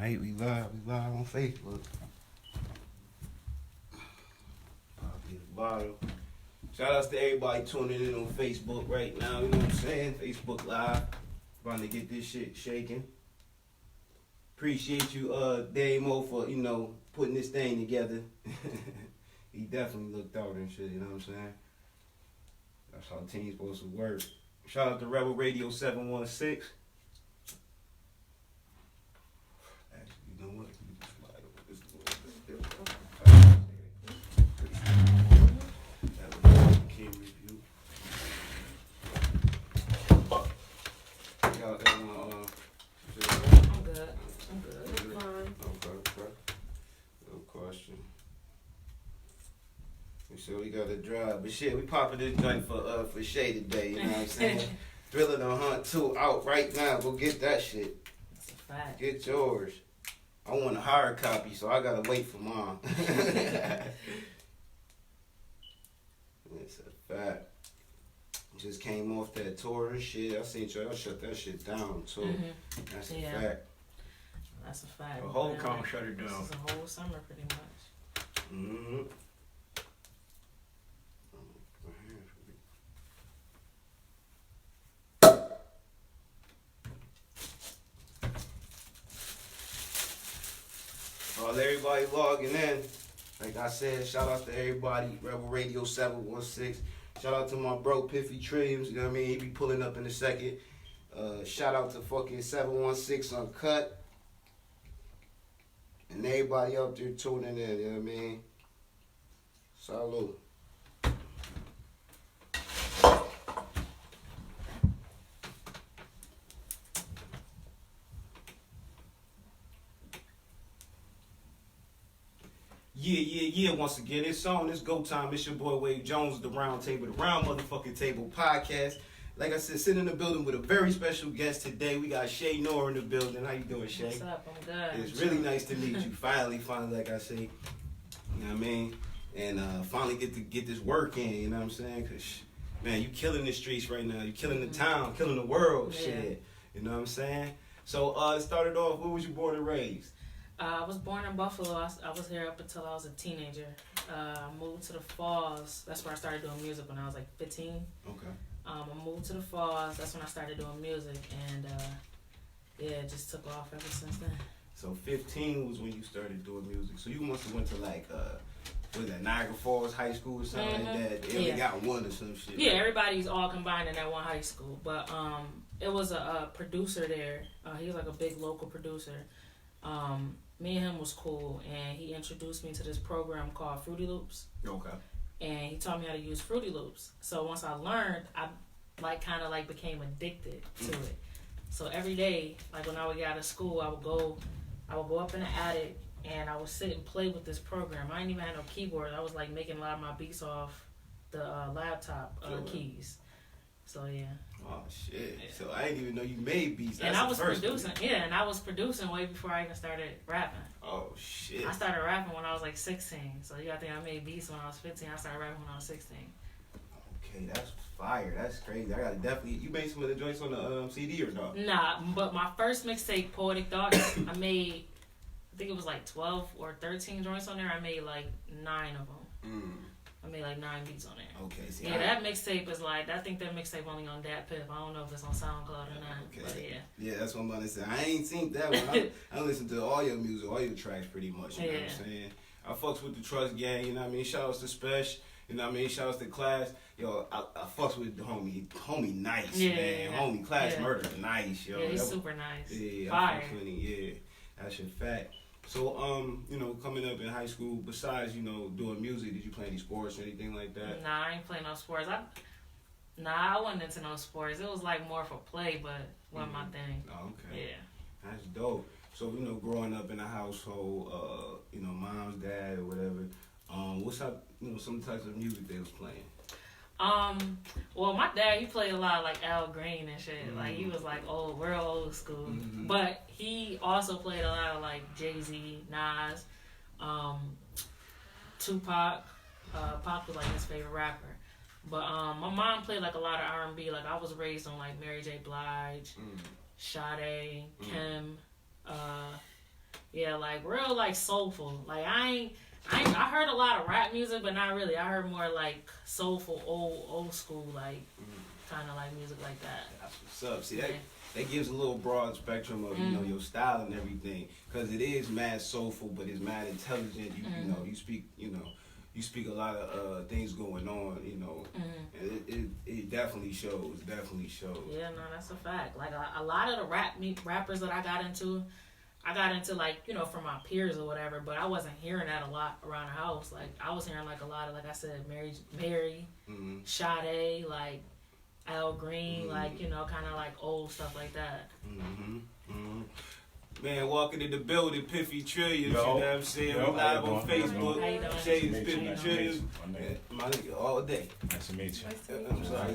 Alright, we live on Facebook. Pop this bottle. Shout outs to everybody tuning in on Facebook right now, you know what I'm saying? Facebook Live. Trying to get this shit shaking. Appreciate you, Damo, for, you know, putting this thing together. He definitely looked out and shit, you know what I'm saying? That's how the team's supposed to work. Shout out to Rebel Radio 716. Actually, you know what? So we got to drive. But shit, we popping this joint for Shay today, you know what I'm saying? Trill of The Hunt 2 out right now. Go get that shit. That's a fact. Get yours. I want a hard copy, so I gotta wait for mine. It's a fact. Just came off that tour and shit. I seen y'all shut that shit down too. Mm-hmm. That's a fact. That's a fact. The whole con shut it down. This is a whole summer pretty much. Mm-hmm. Everybody logging in. Like I said, shout out to everybody. Rebel Radio 716. Shout out to my bro Piffy Trilliums. You know what I mean? He be pulling up in a second. Shout out to fucking 716 Uncut. And everybody out there tuning in. You know what I mean? Salute. Yeah. Once again, it's on. It's go time. It's your boy Wade Jones, the Round Table, the Round motherfucking Table Podcast. Like I said, sitting in the building with a very special guest today. We got Che Noir in the building. How you doing, Shay? What's up? I'm good. It's really nice to meet you. Finally, like I say. You know what I mean? And finally get this work in, you know what I'm saying? Because, man, you killing the streets right now. You killing the town, killing the world, shit. You know what I'm saying? So, it started off, where was you born and raised? I was born in Buffalo. I was here up until I was a teenager. I moved to the Falls. That's where I started doing music when I was like 15. Okay. I moved to the Falls. That's when I started doing music. And, it just took off ever since then. So 15 was when you started doing music. So you must have went to like, was that Niagara Falls High School or something like that? They only got one or some shit. Yeah, everybody's all combined in that one high school. But it was a producer there. He was like a big local producer. Me and him was cool, and he introduced me to this program called Fruity Loops. Okay. And he taught me how to use Fruity Loops. So once I learned, I kind of became addicted to it. So every day, like when I would get out of school, I would go up in the attic and I would sit and play with this program. I didn't even have no keyboard. I was like making a lot of my beats off the laptop keys. So yeah. Oh shit! Yeah. So I didn't even know you made beats. And I was producing. Yeah, and I was producing way before I even started rapping. Oh shit! I started rapping when I was like 16. So you gotta think I made beats when I was 15. I started rapping when I was 16. Okay, that's fire. That's crazy. I gotta definitely. You made some of the joints on the CD or no? Nah, but my first mixtape, Poetic Thoughts, I think it was like 12 or 13 joints on there. I made like 9 of them. I made like 9 beats on there. Okay, see. Yeah, that mixtape is like, I think that mixtape only on Dat Piff. I don't know if it's on SoundCloud or not. Okay. But yeah. Yeah, that's what I'm about to say. I ain't seen that one. I listen to all your music, all your tracks pretty much. You know what I'm saying? I fucks with the Trust Gang, you know what I mean? Shout outs to Spesh, you know what I mean? Shout outs to Class. Yo, I fucks with the homie nice, man. Homie Class Murder, nice, yo. Yeah, he's super nice. Yeah, fire. Yeah, that's your fact. So, you know, coming up in high school, besides, you know, doing music, did you play any sports or anything like that? Nah, I ain't play no sports. I wasn't into no sports. It was like more for play, but wasn't my thing. Oh, okay. Yeah. That's dope. So, you know, growing up in a household, you know, mom's, dad, or whatever, what's up, you know, some types of music they was playing? Well, my dad, he played a lot of like Al Green and shit. Like he was like real old school. But he also played a lot of like Jay-Z, Nas, Tupac. Pac was like his favorite rapper. But my mom played like a lot of R&B. Like I was raised on like Mary J. Blige, Sade, Kim, like real like soulful. Like I heard a lot of rap music, but not really. I heard more like soulful, old school, like kind of like music like that. That's what's up. See, that gives a little broad spectrum of you know your style and everything, because it is mad soulful, but it's mad intelligent. You know, you speak a lot of things going on. You know, and it definitely shows. Definitely shows. Yeah, no, that's a fact. Like a lot of the rappers that I got into like, you know, from my peers or whatever, but I wasn't hearing that a lot around the house. Like I was hearing like a lot of, like I said, Mary, Sade, like Al Green, like, you know, kind of like old stuff like that. Man, walking in the building, Piffy Trillions, you know what I'm saying? We're live on Facebook. Shades, Piffy Trillions. My nigga, all day. Nice to meet you. I'm sorry.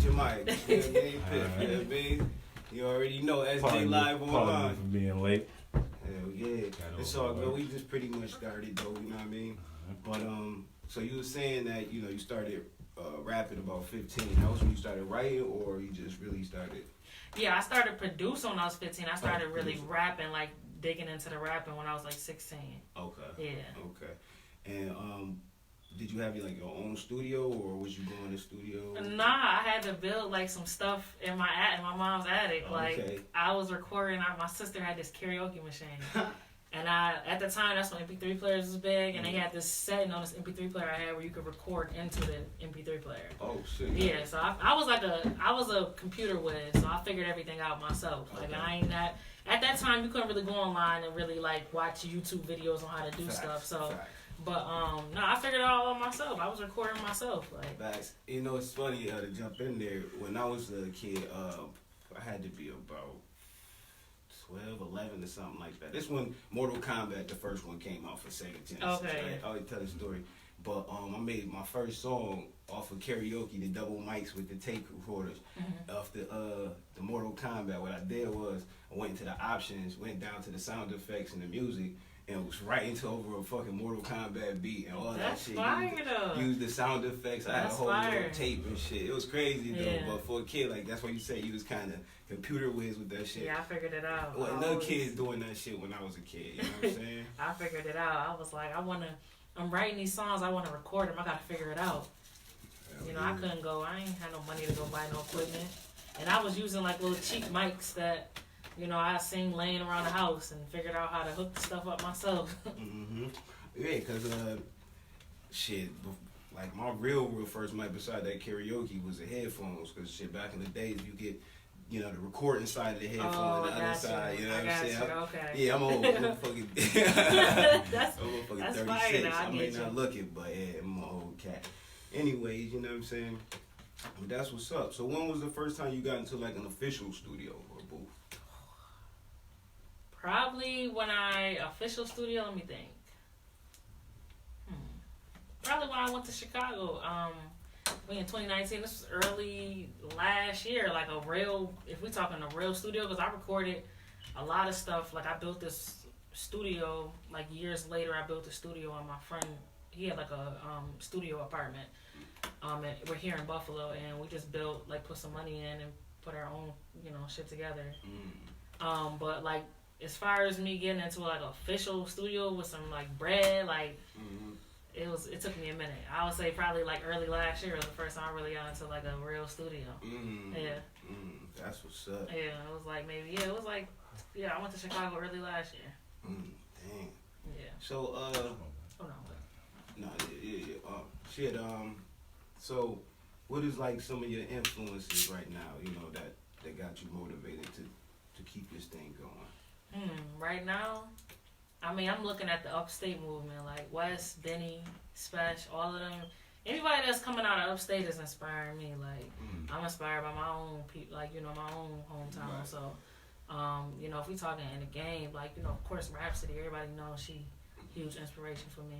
Jemai. Piff, you already know SJ Live online. For being late. Hell yeah. It's all good. We just pretty much started though, you know what I mean? But so you were saying that, you know, you started rapping about 15. That was when you started writing, or you just really started? Yeah, I started producing when I was 15. I started really rapping, like digging into the rapping when I was like 16. Okay. Yeah. Okay. And did you have like your own studio, or was you going to studio? Nah, I had to build like some stuff in my mom's attic. Like I was recording. My sister had this karaoke machine, and at the time that's when MP3 players was big, and they had this setting on this MP3 player I had where you could record into the MP3 player. Oh shit. Yeah, so I was a computer whiz, so I figured everything out myself. Like I ain't that. At that time, you couldn't really go online and really like watch YouTube videos on how to do stuff. So. But no, I figured it all out myself. I was recording myself. Like, facts. You know, it's funny to jump in there. When I was a kid, I had to be about 12, 11 or something like that. This when Mortal Kombat, the first one, came out for Sega Genesis. Okay. Right? I always tell the story. But I made my first song off of karaoke, the double mics with the tape recorders, off the Mortal Kombat. What I did was I went into the options, went down to the sound effects and the music, and was right into over a fucking Mortal Kombat beat and all that shit. Used the sound effects. I had a whole little tape and shit. It was crazy though. But for a kid, like that's why you say you was kind of computer whiz with that shit. Yeah, I figured it out. Well, another kid's doing that shit when I was a kid. You know what I'm saying? I figured it out. I was like, I'm writing these songs. I want to record them. I gotta figure it out. You know, I couldn't go. I ain't had no money to go buy no equipment, and I was using like little cheap mics that. You know, I sing laying around the house and figured out how to hook the stuff up myself. Yeah, because, shit, like my real first mic beside that karaoke was the headphones. Because, shit, back in the days, you get, you know, the recording side of the headphone and the other side. You know what I'm saying? Okay. Yeah, I'm old. I'm fucking that's 36. I may not look it, but yeah, I'm an old cat. Anyways, you know what I'm saying? But that's what's up. So when was the first time you got into, like, an official studio or booth? Probably when official studio, let me think. Probably when I went to Chicago. In 2019, this was early last year, like if we talking a real studio, because I recorded a lot of stuff. Like I built this studio, like years later, I built a studio on my friend. He had like a studio apartment. And we're here in Buffalo, and we just built, like put some money in and put our own, you know, shit together. But like, as far as me getting into like an official studio with some like bread, like it took me a minute. I would say probably like early last year was the first time I really got into like a real studio. That's what's up. Yeah, it was like I went to Chicago early last year. Dang. Yeah. So shit. So what is like some of your influences right now? You know that got you motivated to keep this thing going. Right now, I mean, I'm looking at the upstate movement, like West, Benny, Spesh, all of them. Anybody that's coming out of upstate is inspiring me. Like, I'm inspired by my own people, like, you know, my own hometown. Right. So, you know, if we talking in the game, like, you know, of course, Rhapsody, everybody knows she huge inspiration for me.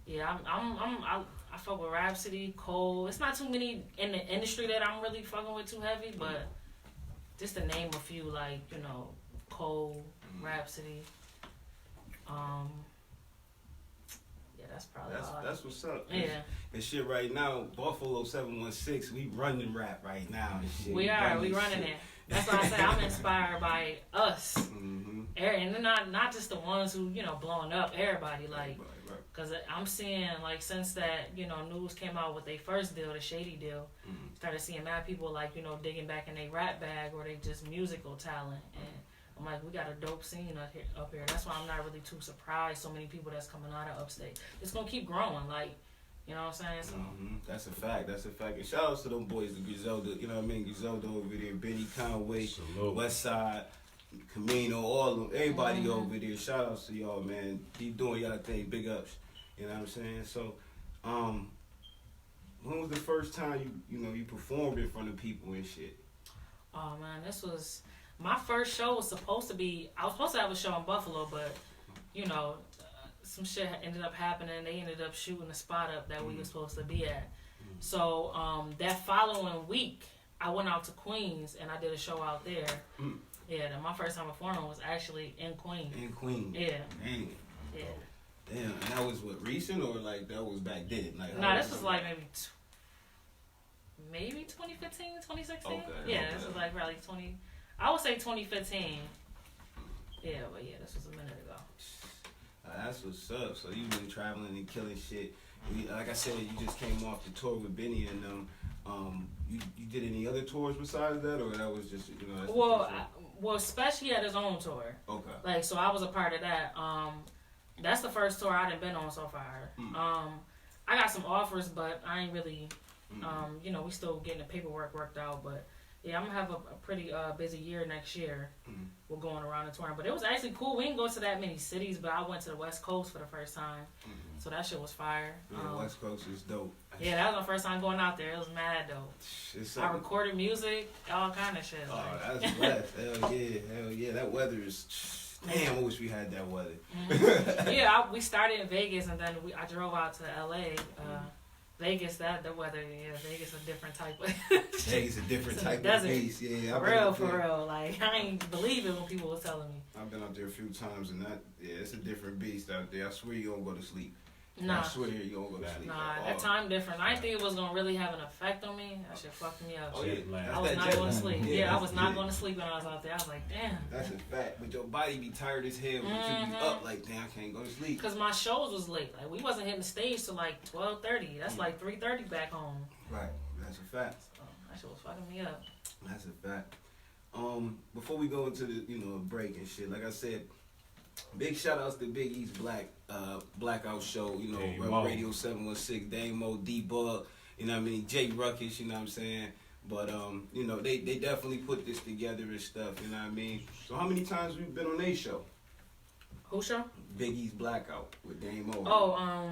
Yeah, I fuck with Rhapsody, Cole. It's not too many in the industry that I'm really fucking with too heavy, but just to name a few, like, you know, Cole, Rhapsody. Yeah, that's probably that's what's up. Yeah. And shit right now, Buffalo 716, we running rap right now and shit. We running it. That's why I say I'm inspired by us. And they're not just the ones who, you know, blowing up, everybody, like, right. because I'm seeing, like, since that, you know, news came out with their first deal, the Shady deal, started seeing mad people, like, you know, digging back in their rap bag or they just musical talent. And I'm like, we got a dope scene up here. That's why I'm not really too surprised so many people that's coming out of upstate. It's going to keep growing, like, you know what I'm saying? So, That's a fact. And shout outs to them boys, the Griselda, you know what I mean? Griselda over there, Benny Conway, West Side, Camino, all of them, everybody over there. Shout outs to y'all, man. Keep doing y'all thing. Big ups. You know what I'm saying? So, when was the first time you performed in front of people and shit? oh man, this was my first show. I was supposed to have a show in Buffalo, but you know, some shit ended up happening. They ended up shooting the spot up that we were supposed to be at. So that following week, I went out to Queens and I did a show out there. Yeah, my first time performing was actually in Queens. In Queens. Yeah. Dang. Yeah. Damn, and that was what, recent or like that was back then? Like, Nah, this was like maybe 2015, 2016. Okay, yeah, okay. This was like probably I would say 2015. Yeah, but yeah, this was a minute ago. That's what's up. So you've been traveling and killing shit. Like I said, you just came off the tour with Benny and you did any other tours besides that, or that was just That's well, Special had his own tour. Okay. Like, so I was a part of that. That's the first tour I done been on so far. I got some offers, but I ain't really. We still getting the paperwork worked out, but yeah, I'm gonna have a pretty busy year next year. We're going around the tour, but it was actually cool. We didn't go to that many cities, but I went to the West Coast for the first time, so that shit was fire. Yeah, West Coast is dope. Yeah, that was my first time going out there. It was mad dope. I recorded music, all kind of shit. Oh, that's blessed. Hell yeah. That weather is. Damn, I wish we had that weather. Yeah, we started in Vegas and then I drove out to LA. Vegas, the weather, Vegas a different type of Vegas a different type of place, yeah. For real. Like, I ain't believe it when people was telling me. I've been out there a few times and it's a different beast out there. I swear you don't go to sleep. Nah. I swear you don't go to sleep. Nah, that time difference. I didn't think it was gonna really have an effect on me. That shit fucked me up. Oh, yeah. I was not going to sleep. I was not going to sleep when I was out there. I was like, damn. That's a fact. But your body be tired as hell, but you be up like, damn, I can't go to sleep. Because my shows was late. Like, we wasn't hitting the stage till like 12:30. That's like 3:30 back home. Right. That's a fact. So, that shit was fucking me up. That's a fact. Before we go into the break and shit, like I said, big shout outs to Big East Blackout Show, Radio 716, Dame Mo, D-Bug, Jay Ruckus, you know what I'm saying? But, they definitely put this together and stuff, you know what I mean? So how many times we've been on their show? Who show? Big East Blackout with Dame Mo. Oh,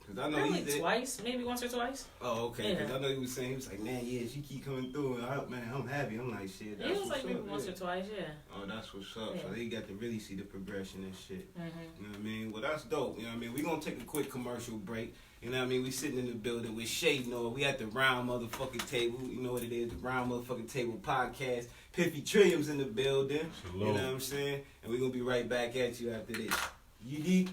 Cause I know probably twice, maybe once or twice. Oh, okay. Because Yeah. I know he was like, man, yeah, she keep coming through, and I'm happy. I'm like, shit. That's It was like what's maybe up, once or twice, yeah. Oh, that's what's up. Yeah. So they got to really see the progression and shit. Mm-hmm. You know what I mean? Well, that's dope. You know what I mean? We're going to take a quick commercial break. You know what I mean? We sitting in the building with Che Noir. We at the Round Motherfucking Table. You know what it is, the Round Motherfucking Table Podcast. Piffy Trillium's in the building. Hello. You know what I'm saying? And we're going to be right back at you after this. You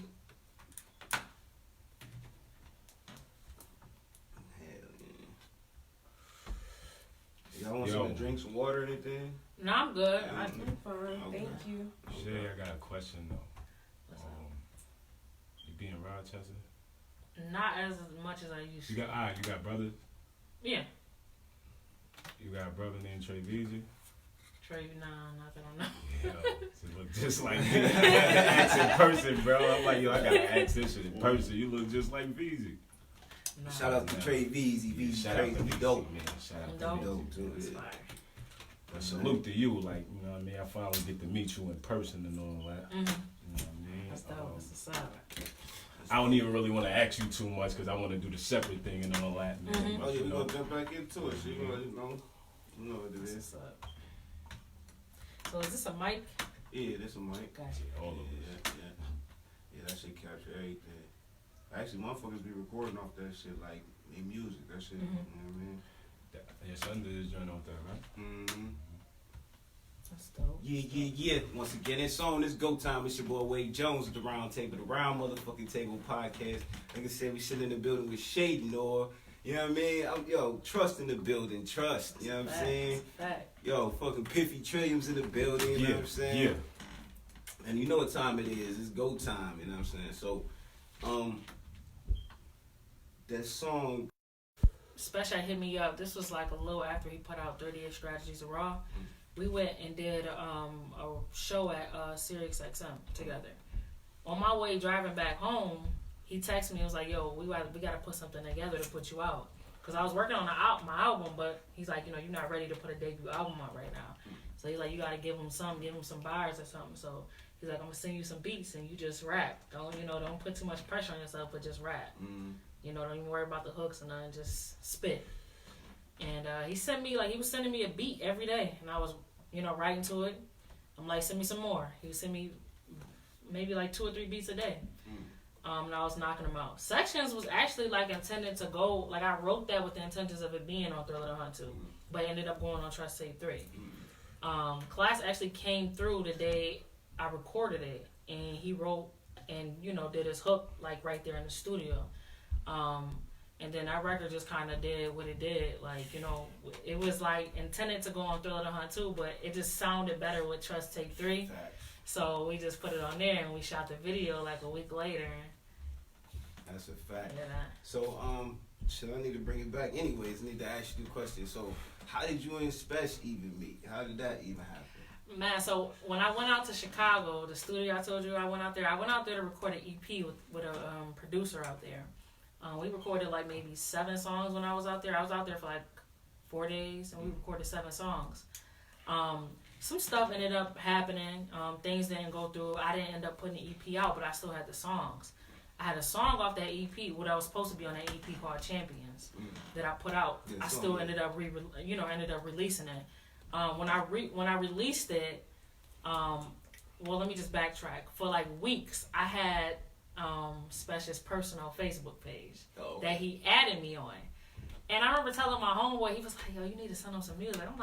Y'all want some to drink, some water or anything? No, I'm good. Yeah, I'm fine. Okay. Thank you. Shay, I got a question though. You be in Rochester? not as much as I used to. You got brothers? Yeah. You got a brother named Trey Beezy? Trey, nah, not that I know. Yeah, you look just like me. Ask in person, bro. I'm like, yo, I gotta ask this shit in person. You look just like Beezy. Nah. Shout out to Trey Veezy. Veezy Shout out crazy to Beezy, dope. man. Shout out Dope. to Dope too. It's Yeah. fire. But salute to you, like, you know what I mean? I finally get to meet you in person and all that. Mm-hmm. You know what I mean? That's dope. That's what's up. I don't even really want to ask you too much because I want to do the separate thing and all that. Man. Mhm. But, Oh yeah, you we know, gonna jump back into it. So you know what it That's is. what's up. So is this a mic? Yeah, this a mic. Gotcha. all of us. Yeah, that shit capture everything. Actually, motherfuckers be recording off that shit like in music. That shit, Mhm. you know what I mean? Your son did his joint off that, right? Mm-hmm. That's dope. Yeah. Once again, it's on. It's go time. It's your boy Wade Jones at the Round Table, the Round Motherfucking Table Podcast. Like I said, we sitting in the building with Che Noir. You know what I mean? Trust in the building. Trust. You know what I'm saying? Fact. Yo, fucking Piffy Trillium's in the building. You know what I'm saying? Yeah. And you know what time it is. It's go time, you know what I'm saying? So, that song... Special hit me up. This was like a little after he put out 38 Strategies of Raw. We went and did a show at Sirius XM together. On my way driving back home, he texted me and was like, yo, we got to put something together to put you out. Because I was working on my album, but he's like, you know, you're not ready to put a debut album out right now. So he's like, you got to give him some bars or something. So he's like, I'm going to send you some beats and you just rap. Don't put too much pressure on yourself, but just rap. Mm-hmm. You know, don't even worry about the hooks and nothing, just spit. And he was sending me a beat every day. And I was, you know, writing to it. I'm like, send me some more. He would send me maybe like 2 or 3 beats a day. And I was knocking them out. Sections was actually like intended to go, like I wrote that with the intentions of it being on Trill of The Hunt 2, but it ended up going on Trust Save 3. Class actually came through the day I recorded it, and he wrote and, you know, did his hook like right there in the studio. And then that record just kind of did what it did. Like, you know, it was like intended to go on Trill of The Hunt 2, but it just sounded better with Trust Take 3. Fact. So we just put it on there and we shot the video like a week later. That's a fact. Yeah. So, should I need to bring it back? Anyways, I need to ask you the question. So, how did you and Spesh even meet? How did that even happen? Man, so when I went out to Chicago, the studio I told you I went out there to record an EP with a producer out there. We recorded like maybe 7 songs when I was out there. I was out there for like 4 days, and we recorded 7 songs. Some stuff ended up happening. Things didn't go through. I didn't end up putting the EP out, but I still had the songs. I had a song off that EP, what I was supposed to be on that EP called Champions, that I put out. I still ended up releasing it. When I released it, well, let me just backtrack. For like weeks, I had Spesh's personal Facebook page that he added me on. And I remember telling my homeboy, he was like, yo, you need to send him some music. I'm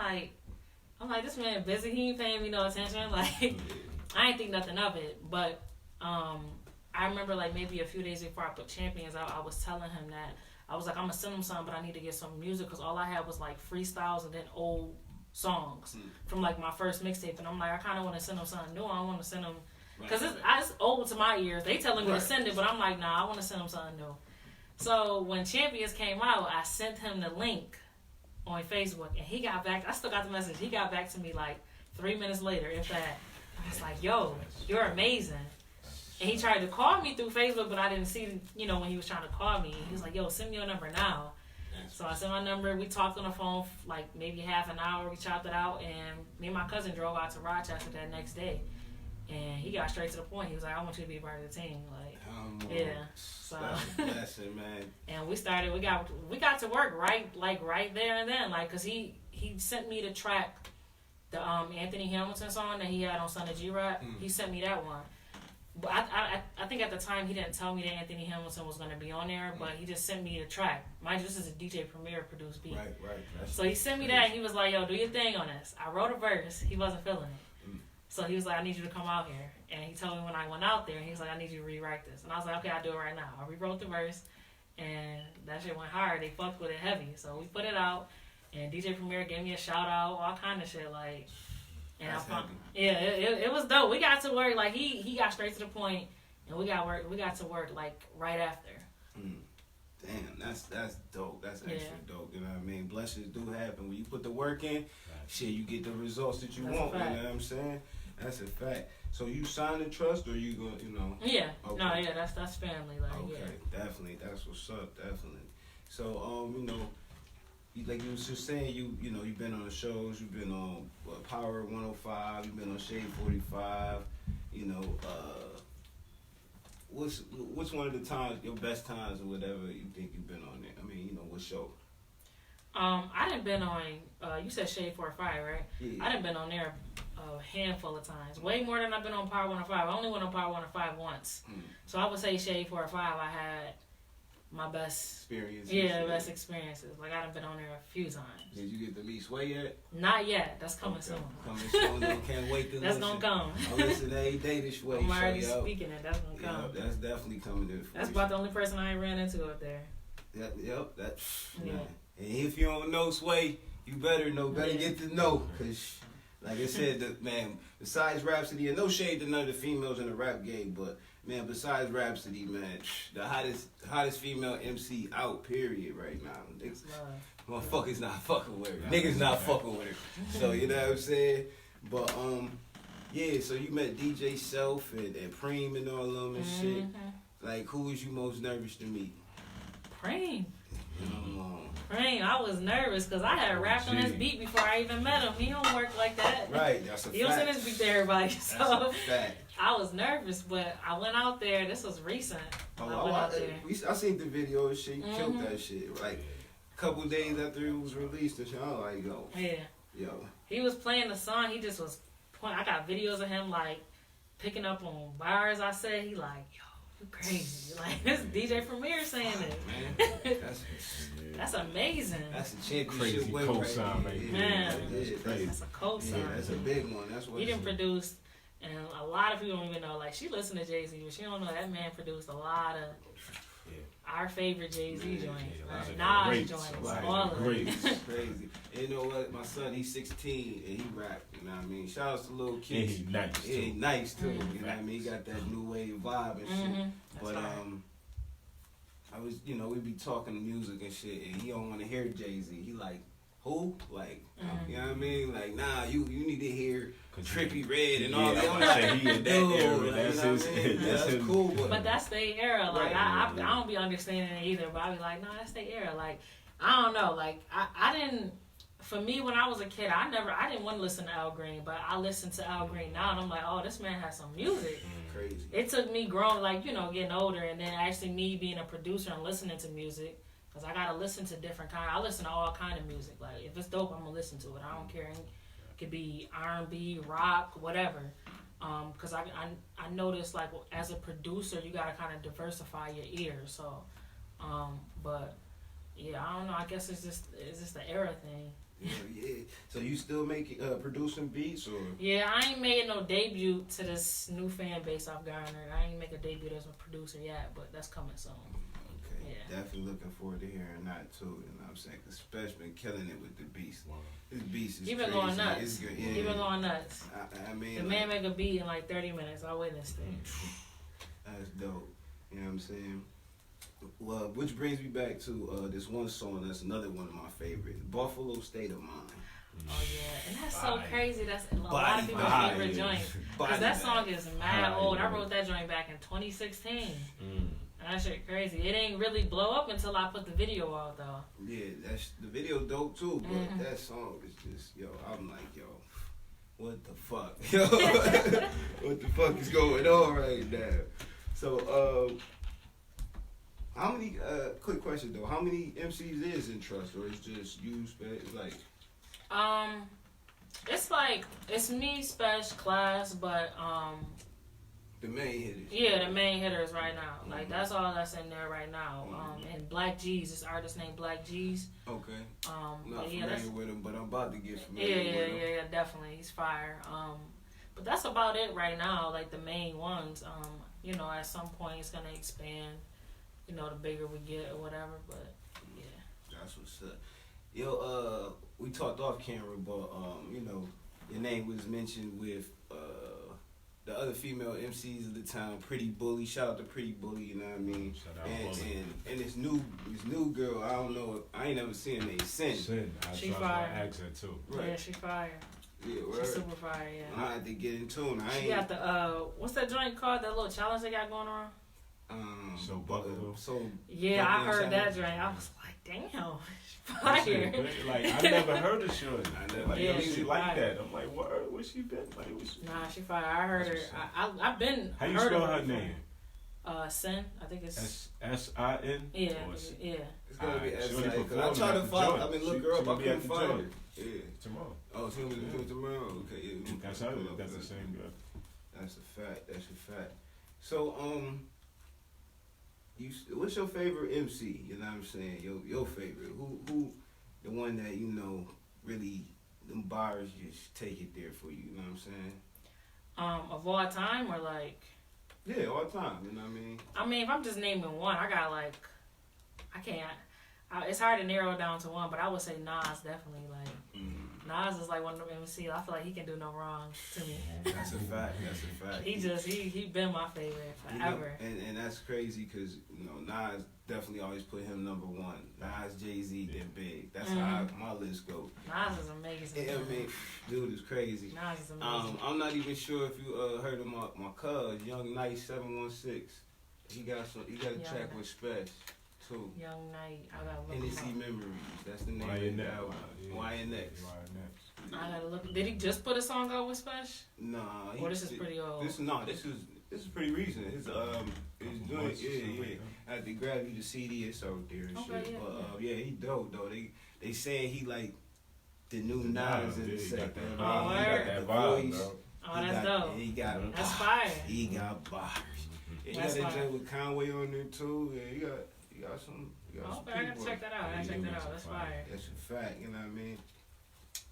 like, this man busy, he ain't paying me no attention. Like, I ain't think nothing of it. But I remember like maybe a few days before I put Champions out, I was telling him that, I was like, I'm going to send him something, but I need to get some music, because all I had was like freestyles and then old songs from like my first mixtape. And I'm like, I kind of want to send him something new. I don't want to send him, because it's old to my ears. They telling me to send it, but I'm like, nah, I want to send him something new. So when Champions came out, I sent him the link on Facebook, and he got back. I still got the message. He got back to me like 3 minutes later, if that. I was like, yo, you're amazing. And he tried to call me through Facebook, but I didn't see, you know, when he was trying to call me. He was like, yo, send me your number now. So I sent my number. We talked on the phone for like maybe half an hour. We chopped it out, and me and my cousin drove out to Rochester that next day. And he got straight to the point. He was like, I want you to be a part of the team. Like, yeah. So that's a blessing, man. And we got to work right there and then, like, cause he sent me the track, the Anthony Hamilton song that he had on Son of G-Rap. He sent me that one. But I think at the time he didn't tell me that Anthony Hamilton was going to be on there, but he just sent me the track. Mind you, this is a DJ Premier produced beat. Right. So he sent me that, and he was like, yo, do your thing on this. I wrote a verse. He wasn't feeling it. So he was like, I need you to come out here. And he told me when I went out there, he was like, I need you to rewrite this. And I was like, okay, I'll do it right now. I rewrote the verse, and that shit went hard. They fucked with it heavy. So we put it out, and DJ Premier gave me a shout out, all kind of shit, like. And it was dope. We got to work, like he got straight to the point, and we got to work like right after. Damn, that's dope. That's extra dope. You know what I mean? Blessings do happen when you put the work in. Shit, you get the results that you want. You know what I'm saying? That's a fact. So you signed the trust, or you gonna, you know? Yeah. Okay. No, yeah. That's family. Like, okay, definitely. That's what's up. Definitely. So you know. Like you was just saying, you know, you've been on the shows, you've been on Power 105, you've been on Shade 45, you know, what's one of the times, your best times or whatever you think you've been on there? I mean, you know, what show? I done been on, you said Shade 45, right? Yeah. I done been on there a handful of times, way more than I've been on Power 105. I only went on Power 105 once. So I would say Shade 45, I had my best experiences. Yeah, best experiences. Like, I done been on there a few times. Did you get to meet Sway yet? Not yet. That's coming soon. Coming soon. I can't wait to that's listen. That's gonna come. I listen every day to Sway. I'm already speaking it. That's gonna come. Yep, that's definitely coming to That's about the only person I ain't ran into up there. Yep. And if you don't know Sway, you better know. Better get to know. Because Like I said, man, besides Rhapsody, and no shade to none of the females in the rap game, but man, besides Rhapsody, man, the hottest female MC out, period, right now. Motherfuckers not fucking with her. Niggas not fucking with her. So, you know what I'm saying? But, yeah, so you met DJ Self and Preem and all of them and shit. Like, who was you most nervous to meet? Preem. Preem, I was nervous because I had rapped on his beat before I even met him. He don't work like that. Right, that's a fact. He don't send his beat to everybody. So that's a fact. I was nervous, but I went out there. This was recent. I seen the video and shit. You killed that shit. Like, a couple days after it was released and shit, I was like, yo. Yeah. Yo. He was playing the song. He just was I got videos of him, like, picking up on bars I said. He like, yo, you crazy. Like, this DJ Premier saying it. Man, that's amazing. That's a championship win co-sign, right man. That's a co-sign. Yeah, that's a big one. That's what he didn't produce, and a lot of people don't even know. Like, she listened to Jay-Z, but she don't know that man produced a lot of our favorite Jay-Z joints, Nas joints, all of them. It's crazy. And you know what? My son, he's 16 and he rap. You know what I mean? Shout out to little kids. He's nice too. He nice too. You know what I mean? He got that new wave vibe and shit. But I was, you know, we be talking music and shit, and he don't want to hear Jay-Z. He like, who? Like, you know what I mean? Like, nah, you need to hear Trippy Red and all that. He in that era. That's his. That's cool. But that's their era. Like, I don't be understanding it either. But I be like, no, that's their era. Like, I don't know. Like, I didn't. For me, when I was a kid, I didn't want to listen to Al Green, but I listened to Al Green now, and I'm like, oh, this man has some music. Crazy. It took me growing, like, you know, getting older, and then actually me being a producer and listening to music, because I gotta listen to different kind. I listen to all kind of music. Like, if it's dope, I'm gonna listen to it. I don't care. It could be R&B, rock, whatever. Because I noticed, like, as a producer, you gotta kind of diversify your ears. So, but yeah, I don't know. I guess it's just the era thing. Yeah. So you still producing beats, or? Yeah, I ain't made no debut to this new fan base I've garnered. I ain't make a debut as a producer yet, but that's coming soon. Okay. Yeah. Definitely looking forward to hearing that too. You know what I'm saying? Cause Special been killing it with the beats. His beats is he been crazy. Going nuts. It's good. Yeah. He been going nuts. I mean, the man make a beat in like 30 minutes. I witnessed it. That's dope. You know what I'm saying? Well, which brings me back to this one song that's another one of my favorites, Buffalo State of Mind. Oh yeah, and that's so crazy. That's a lot of people's favorite joint. Because that song is mad old. I wrote that joint back in 2016. And that shit crazy. It ain't really blow up until I put the video out though. Yeah, the video dope too, but that song is just, yo, I'm like, yo, what the fuck? Yo, what the fuck is going on right now? So, how many, quick question though, how many MCs is in Trust, or is just you, like? It's me, Special, Class, but, the main hitters. Yeah, the main hitters right now. Like, that's all that's in there right now. And Black G's, this artist named Black G's. Okay. Not familiar with him, but I'm about to get familiar with him. Yeah, definitely. He's fire. But that's about it right now, like the main ones. You know, at some point it's gonna expand, you know, the bigger we get or whatever, but yeah. That's what's up. Yo, we talked off camera, but you know, your name was mentioned with the other female MCs of the time, Pretty Bully. Shout out to Pretty Bully, you know what I mean? Shout out and this new girl, I don't know, I ain't never seen her name, Sin. She fire. Accent too. Right. Yeah, she fire. Yeah, she's super fire, yeah. I had to get in tune. She got the, what's that joint called? That little challenge they got going on? So Buffalo. Yeah, I heard that joint. I was like, damn, fire. Like, I never heard of Shorty. She like that. I'm like, where she been? Like, Nah, she fire. I heard her. I've been. How you spell her name? Sin. I think it's S-I-N? Yeah. It's gonna be S-I-N. I tried to find. I mean, look her up. I couldn't find her. Yeah. Tomorrow. Oh, she's gonna be doing tomorrow. Okay. Yeah. That's how. That's the same girl. That's a fact. So, what's your favorite MC? You know what I'm saying? Your favorite. Who the one that, you know, really them bars just take it there for you, you know what I'm saying? Of all time or like? Yeah, all time, you know what I mean? I mean, if I'm just naming one, I got like, I can't, it's hard to narrow it down to one, but I would say Nas definitely, like, Nas is like one of them MCs. I feel like he can do no wrong to me. That's a fact. That's a fact. He been my favorite forever. And that's crazy because Nas definitely always put him number one. Nas, Jay-Z, then Big. That's how my list goes. Nas is amazing. Yeah, I mean, dude is crazy. Nas is amazing. I'm not even sure if you heard of my cuz Young Knight 716. He got a track with Spesh too. Young Knight, I gotta look Hennessy him up. Memories. That's the name of the album. YNX. I gotta look. Did he just put a song out with Spesh? Nah. Or this is pretty old. This is pretty recent. His joint, yeah. I had to grab you the CD. It's out there and shit. Yeah, but he dope though. They saying he like the new Nas in the sector. He got that vibe, bro. Oh, that's dope. He got that's fire. He got bars. Yeah, he got that joint with Conway on there too. Yeah, he got some. Okay, I gotta check that out. That's fire. That's a fact. You know what I mean?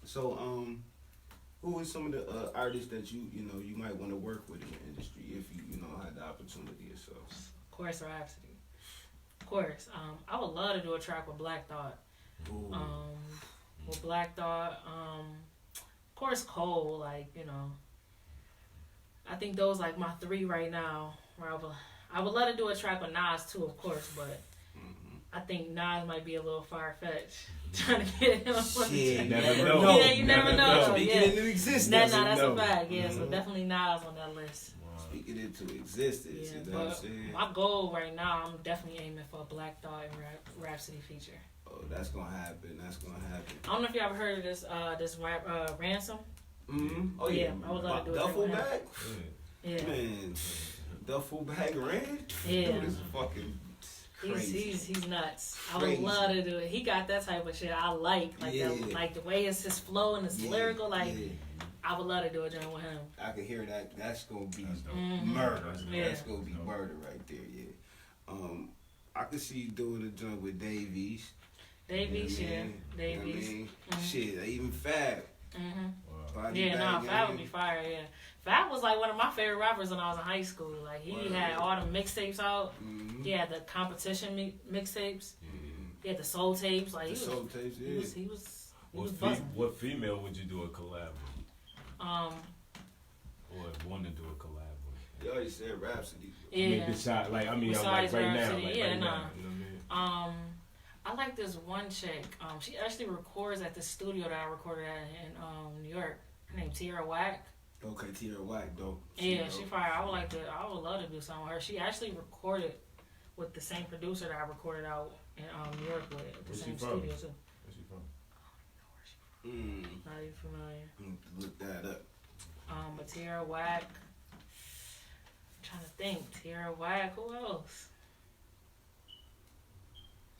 So who is some of the artists that you might want to work with in the industry if you had the opportunity yourself? Of course, Rhapsody. Of course. I would love to do a track with Black Thought. Ooh. With Black Thought. Of course, Cole. I think those like my three right now. Where I would love to do a track with Nas too, of course, but I think Nas might be a little far-fetched. Trying to get him on the track. You never know. Yeah, you never know. Speaking into existence. That's a fact. Yeah, so definitely Nas on that list. Wow. Speaking into existence. Yeah, you know what I'm saying? My goal right now, I'm definitely aiming for a Black Thought and Rhapsody feature. Oh, that's gonna happen. I don't know if you ever heard of this rap Ransom. Mm-hmm. Oh yeah. I would love to do Duffel it. bag. Yeah. Man, Duffel bag ranch. Yeah. Dude is fucking crazy. He's nuts. Crazy. I would love to do it. He got that type of shit. I like the way it's his flow and his lyrical. I would love to do a joint with him. I can hear that. That's gonna be Mm-hmm. murder. That's gonna be murder right there. Yeah. I could see you doing a joint with Davies. Davies, you know yeah. Davies. You know what I mean? Shit, even Fab. Mm-hmm. Fab would be fire. Yeah. Fab was like one of my favorite rappers when I was in high school. Like he had all the mixtapes out. Mm-hmm. He had the competition mixtapes. Mm-hmm. He had the soul tapes. Like the soul tapes. Yeah. He was buzzing. What female would you do a collab with? Or want to do a collab with? You already said Rhapsody. Yeah. I mean, besides right Rhapsody, now. Like nah. right now. You know what I mean? I like this one chick. She actually records at the studio that I recorded at in New York. Her name Tierra Whack. Okay, Tierra Whack, dope. She fire. I would love to do something with her. She actually recorded with the same producer that I recorded out in New York with at the same studio too. Where's she from? I don't know where she's from. Not even familiar. Look that up. But Tierra Whack. I'm trying to think. Tierra Whack. Who else?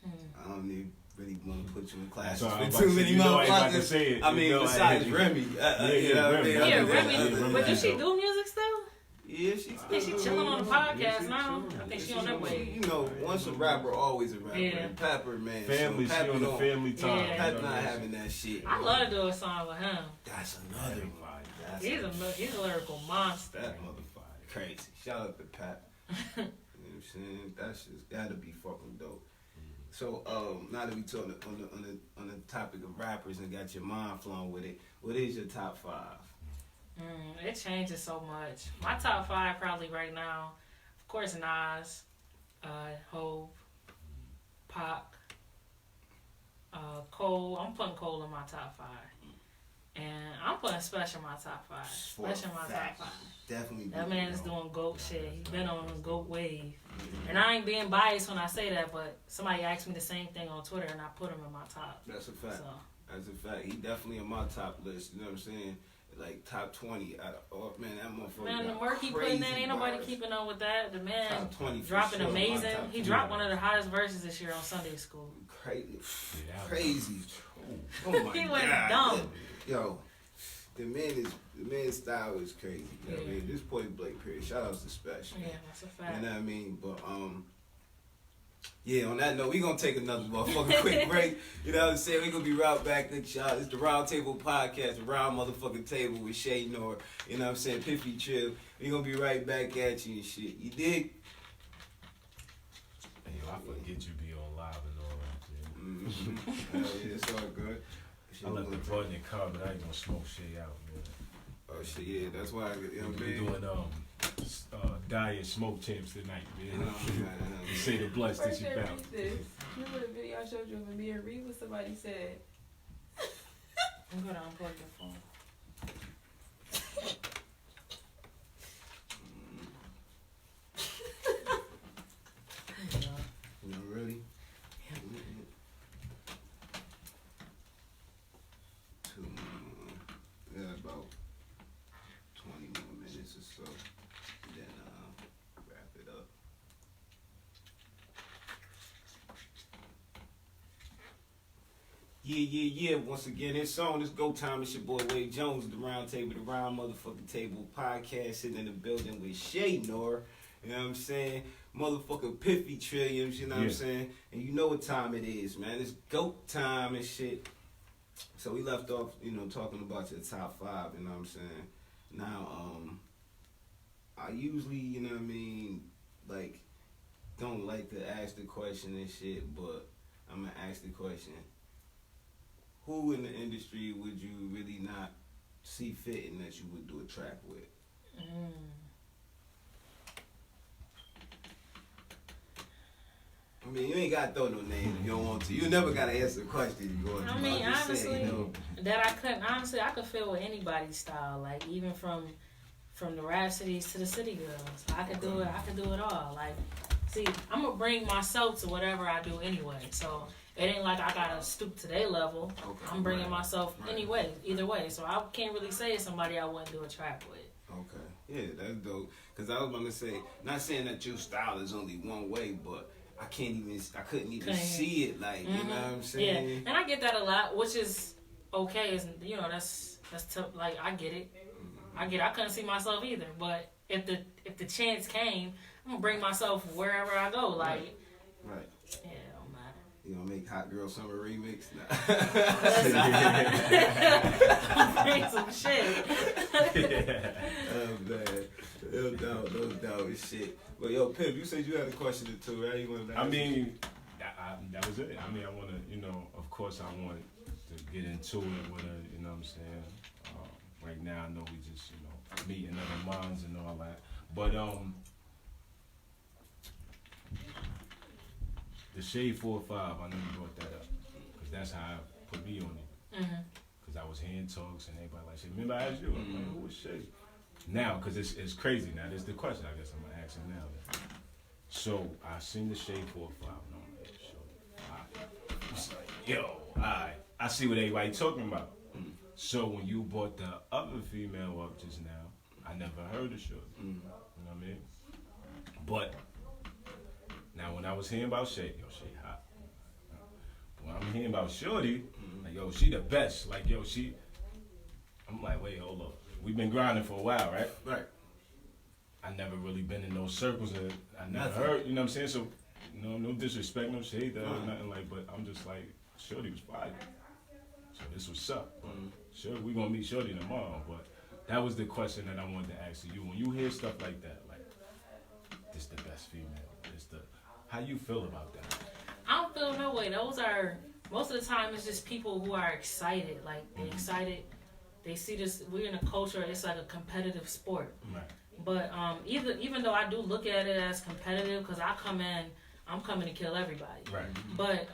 I don't even really want to put you in class So with too many motherfuckers. I mean, besides Remy. Remy. But does she do music still? Yeah, she's chilling on the podcast now. I think she on that way. Once a rapper, always a rapper. Yeah. Pepper, man. Family, she on the family time. Yeah. Pep not having that shit. I love to do a song with him. That's another one. He's a lyrical monster. That motherfucker. Crazy. Shout out to Pep. You know what I'm saying? That's just gotta be fucking dope. So now that we talking on the topic of rappers and got your mind flown with it, what is your top 5? It changes so much. My top 5 probably right now, of course, Nas, Hov, Pac, Cole. I'm putting Cole in my top 5. And I'm putting Spesh in my top 5. Spesh in my top 5. Definitely. That man is doing GOAT shit. He's been on a GOAT wave. And I ain't being biased when I say that, but somebody asked me the same thing on Twitter and I put him in my top. That's a fact. So. That's a fact. He definitely on my top list. You know what I'm saying? Like top 20. Man, that motherfucker. Man, the work he putting in, ain't nobody keeping up with that. The man dropping sure, amazing. He dropped one of the hottest verses this year on Sunday School. Crazy. Oh my he went God. dumb. Yo, the man's style is crazy. You know what I mean? This point blank period. Shout out to Spesh. Yeah, that's a fact. You know what I mean? But yeah, on that note, we gonna take another motherfucking quick break. You know what I'm saying? We gonna be right back at y'all. It's the Round Table Podcast, the Round motherfucking Table with Che Noir. You know what I'm saying? Piffy Trill. We gonna be right back at you and shit. You dig? Hey, I forget you be on live and all that shit. Yeah, it's all good. I left the button in car, but I ain't gonna smoke shit out, man. Oh shit, yeah, that's why We're doing diet smoke champs tonight, man. You say the blunts that you found. Remember the video I showed you of Amir Reed? What somebody said? I'm gonna unplug your phone. You know, really? Yeah. Yeah, about 20 more minutes or so. Then wrap it up. Yeah. Once again, it's on. It's go time. It's your boy Wade Jones, the Round Table, the Round Motherfucking Table Podcast, sitting in the building with Che Noir. You know what I'm saying? Motherfucking Piffy Trilliums, you know what I'm saying? And you know what time it is, man. It's GOAT time and shit. So we left off, talking about your top 5, you know what I'm saying? Now, I usually, you know what I mean, like, don't like to ask the question and shit, but I'm gonna ask the question. Who in the industry would you really not see fitting that you would do a track with? I mean, you ain't gotta throw no names if you don't want to. You never gotta answer the question you going to. I mean, honestly, I could feel with anybody's style. Like even from the Rhapsodies to the City Girls, I could do it. I could do it all. Like, see, I'm gonna bring myself to whatever I do anyway. So it ain't like I gotta stoop to their level. Okay, I'm bringing myself anyway, either way. So I can't really say it's somebody I wouldn't do a track with. Okay, yeah, that's dope. Cause I was gonna say, not saying that your style is only one way, but I couldn't even see it, like, you know what I'm saying? Yeah, and I get that a lot, which is okay. Is that's tough. Like, I get it. I couldn't see myself either, but if the chance came, I'm gonna bring myself wherever I go. Like, right. Yeah, it don't matter. You gonna make Hot Girl Summer remix? Nah. Bring some shit. Oh man, no doubt, it's shit. But yo, Pimp, you said you had a question or two, right? You wanted to ask that was it. I mean, I want to, of course, I want to get into it with her. You know what I'm saying? Right now, I know we just, meeting other minds and all that. But the Shade 4 or 5, I know you brought that up because that's how I put me on it. Because I was hearing talks and everybody like, remember I asked you? I'm like, who was Shade? Now, because it's crazy now. This is the question I guess I'm going to ask him now. Then. So, I seen the Shade 4 or 5 and I'm like, it's like, yo, I see what everybody talking about. So, when you brought the other female up just now, I never heard of Shorty. You know what I mean? But, now when I was hearing about Shay, Shay hot. When I'm hearing about Shorty, like, yo, she the best. Like, yo, I'm like, wait, hold up. We've been grinding for a while, right? Right. I never really been in those circles. And I never heard, you know what I'm saying? So, no disrespect, no shade, nothing like, but I'm just like, Shorty was fire. So this was up. But sure, we gonna meet Shorty tomorrow. But that was the question that I wanted to ask you. When you hear stuff like that, like, this the best female, how you feel about that? I don't feel no way. Those are, most of the time, it's just people who are excited. Like, they're excited. They see this, we're in a culture, it's like a competitive sport. Right. But even though I do look at it as competitive, because I'm coming to kill everybody. Right. But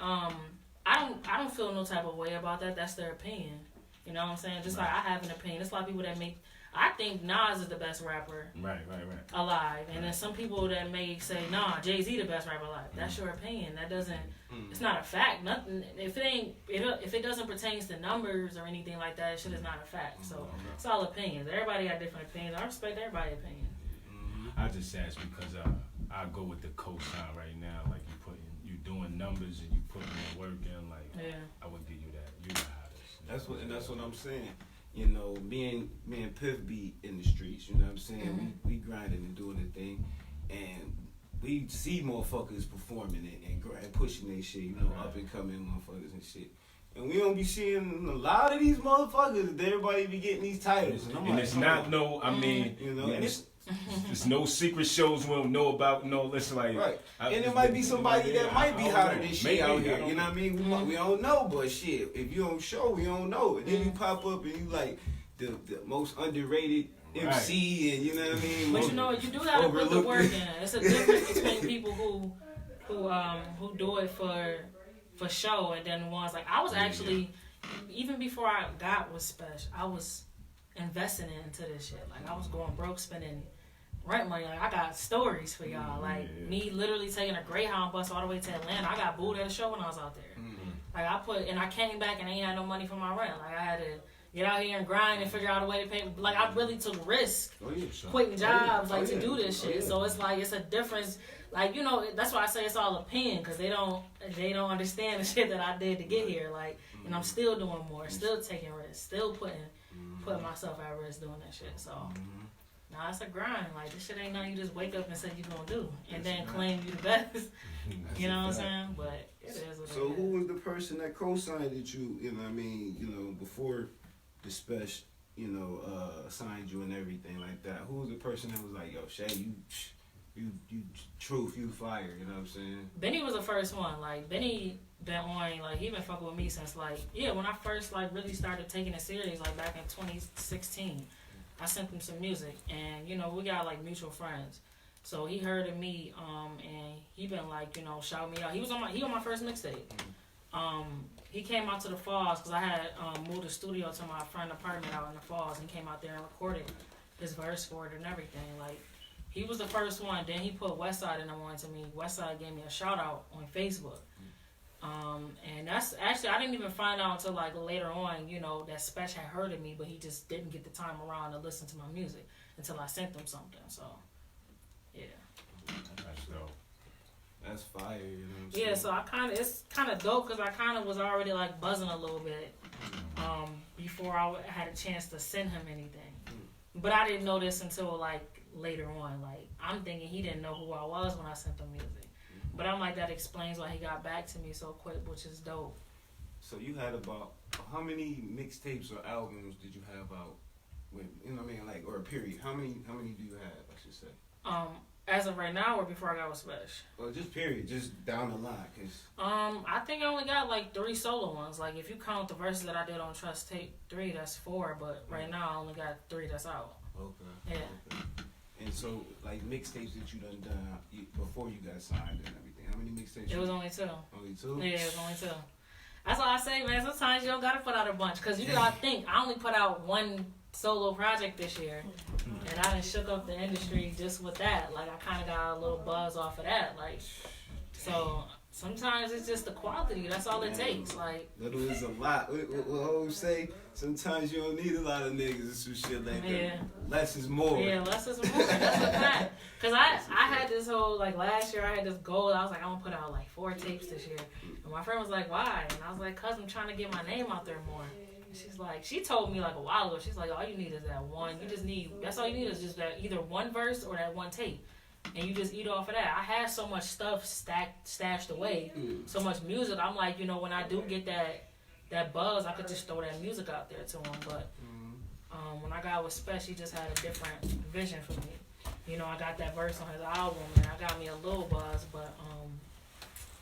I don't feel no type of way about that. That's their opinion. You know what I'm saying? Just like I have an opinion. There's a lot of people that I think Nas is the best rapper alive. And then some people that may say, nah, Jay-Z the best rapper alive. That's your opinion. That doesn't, it's not a fact. Nothing, if it doesn't pertain to numbers or anything like that, shit is not a fact. So it's all opinions. Everybody got different opinions. I respect everybody's opinion. I just asked because I go with the cosign right now. Like you doing numbers and you putting the work in. Like I would give you that. You the hottest. That's what I'm saying. You know, me and Piff be in the streets, you know what I'm saying? We grinding and doing the thing, and we see motherfuckers performing it and pushing their shit, up and coming motherfuckers and shit. And we don't be seeing a lot of these motherfuckers that everybody be getting these titles. And I'm like, it's not I mean, and it's There's no secret shows we don't know about. No, listen, like right. And it might be somebody that might be hotter than shit out here. You know what I mean? We don't know, but shit, if you don't show, we don't know. And then you pop up and you like the most underrated MC, and you know what I mean. But you know what? You do gotta put the work in. It's a difference between people who do it for show, and then the ones like I was actually even before I got with Special, I was investing into this shit. Like I was going broke, spending rent money. Like I got stories for y'all. Like me literally taking a Greyhound bus all the way to Atlanta. I got booed at a show when I was out there. Like I came back and I ain't had no money for my rent. Like I had to get out here and grind and figure out a way to pay. Like I really took risks, quitting jobs, to do this shit. So it's like it's a difference. Like you know, that's why I say it's all opinion because they don't understand the shit that I did to get here. Like, and I'm still doing more, still taking risks, still putting myself at risk doing that shit. So, nah, it's a grind. Like this shit ain't nothing you just wake up and say you gonna do and then claim you the best. You know what I'm saying? But it is what so who was the person that co-signed it you know what I mean, you know, before the Special, you know, signed you and everything like that? Who was the person that was like, yo, Shay, you truth, you fire, you know what I'm saying? Benny was the first one. Like Benny been on, like he been fucking with me since like when I first like really started taking it serious, like back in 2016. I sent him some music, and you know we got like mutual friends. So he heard of me, and he been like, you know, shout me out. He on my first mixtape. He came out to the Falls because I had moved the studio to my friend's apartment out in the Falls, and came out there and recorded his verse for it and everything. Like he was the first one. Then he put Westside in the one to me. Westside gave me a shout out on Facebook. And that's actually, I didn't even find out until like later on, you know, that Special had heard of me, but he just didn't get the time around to listen to my music until I sent him something. So, yeah. That's dope. That's fire, you know what I'm saying? Yeah, so it's kind of dope because I kind of was already like buzzing a little bit before I had a chance to send him anything. But I didn't know this until like later on. Like, I'm thinking he didn't know who I was when I sent him music. But I'm like, that explains why he got back to me so quick, which is dope. So you had about, how many mixtapes or albums did you have out? With, you know what I mean, like, or a period? How many do you have, I should say? As of right now or before I got with Special? Well, just period, just down the line, cause. I think I only got like 3 solo ones. Like if you count the verses that I did on Trust Tape 3, that's 4. But right now I only got 3 that's out. Okay. Yeah. Okay. And so, like mixtapes that you done before you got signed and everything. How many mixtapes? It was only 2. Only 2? Yeah, it was only 2. That's why I say, man. Sometimes you don't gotta put out a bunch because you gotta think. I only put out 1 solo project this year, and I done shook up the industry just with that. Like I kind of got a little buzz off of that. Like, so sometimes it's just the quality. That's all it takes. Like, little is a lot. What always say? Sometimes you don't need a lot of niggas and some shit like that. Less is more. Yeah, less is more. That's a fact. Cause I had this whole like last year I had this goal. I was like, I'm gonna put out like 4 tapes this year. And my friend was like, why? And I was like, cause I'm trying to get my name out there more. She's like, she told me like a while ago, she's like, all you need is that one. You just need, that's all you need is just that either 1 verse or that 1 tape. And you just eat off of that. I had so much stuff stashed away, so much music. I'm like, you know, when I do get that buzz, I could just throw that music out there to him. But when I got with Special, he just had a different vision for me. You know, I got that verse on his album, and I got me a little buzz, but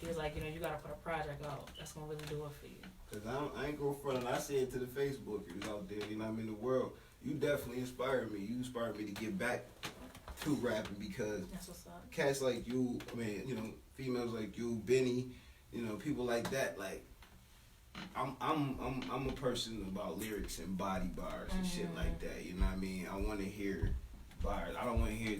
he was like, you know, you got to put a project out. That's going to really do it for you. Cause I ain't go front, and I said to the Facebook, you was out there, you know what I mean, the world. You definitely inspired me. You inspired me to get back to rapping because that's what's up. Cats like you, I mean, you know, females like you, Benny, you know, people like that. Like, I'm a person about lyrics and body bars and shit like that. You know what I mean? I want to hear bars. I don't want to hear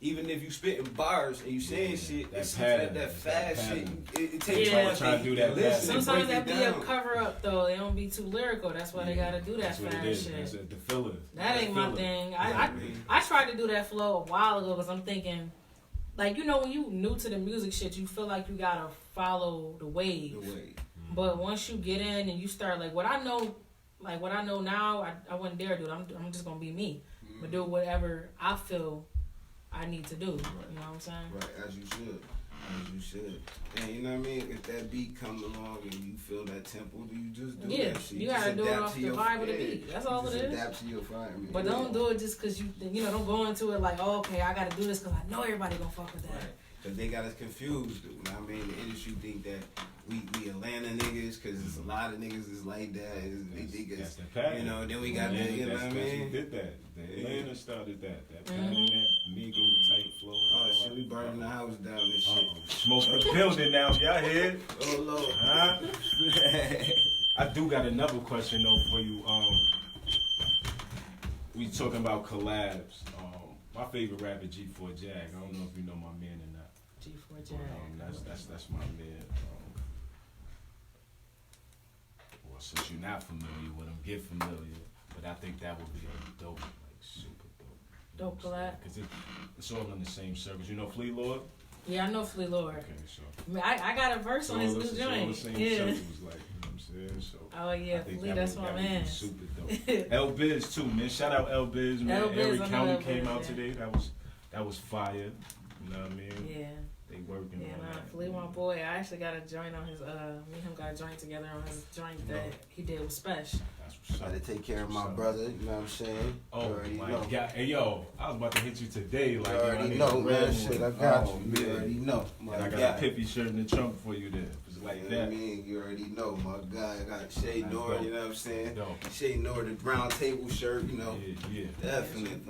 even if you spitting bars and you saying shit, that fast shit. It takes time. Try to do that. Sometimes that be a cover up though. They don't be too lyrical. That's why they gotta do that fast shit. That's the filler. That ain't my thing. I tried to do that flow a while ago because I'm thinking, like, you know, when you new to the music shit, you feel like you gotta follow the wave. But once you get in and you start what I know now, I wouldn't dare do it. I'm just gonna be me. But do whatever I feel I need to do. You know what I'm saying? Right, as you should. As you should. And you know what I mean? If that beat comes along and you feel that tempo, you just do that shit. You gotta do it off the vibe of the beat. That's all it is. Adapt to your environment. But don't do it just because don't go into it like, oh, okay, I gotta do this because I know everybody gonna fuck with that. Right. Cause they got us confused, dude. You know what I mean? The industry think that we Atlanta niggas, cause there's a lot of niggas is like that. They think it's, you know, then we got the, you know what I mean? Did that. The Atlanta started that. That pattern, that Migo type flow. Oh shit, we burning the house down and shit. Smoke the building now. Y'all hear? Oh Lord. Huh? I do got another question though for you. We talking about collabs. My favorite rapper G4 Jag. I don't know if you know my man or not. G4 Jag. That's my man. Well, since you're not familiar with him, get familiar. But I think that would be a dope, like super dope. Dope collab. Because it's all in the same service. You know Flea Lord? Yeah, I know Flea Lord. Okay, so. I got a verse on his new joint. All the same circles, like, you know what I'm saying? So oh yeah, Flea, that's my man. Super dope. L Biz too, man. Shout out L Biz, man. Every County came out today. That was fire. You know what I mean? Yeah. They working on that. Flea, my boy. I actually got a joint on his. Me and him got a joint together on his joint that he did with Spesh. Try to take care of my brother, you know what I'm saying? Oh my God. Hey yo, I was about to hit you today. Like, you already know, man. Shit, I got you. You already know. And I got a Pippy shirt in the trunk for you there. It's like you that. Know what I mean? You already know, my guy. I got Che Noir, you know what I'm saying? Dope. Che Noir, the Round Table shirt, you know. Yeah. Definitely.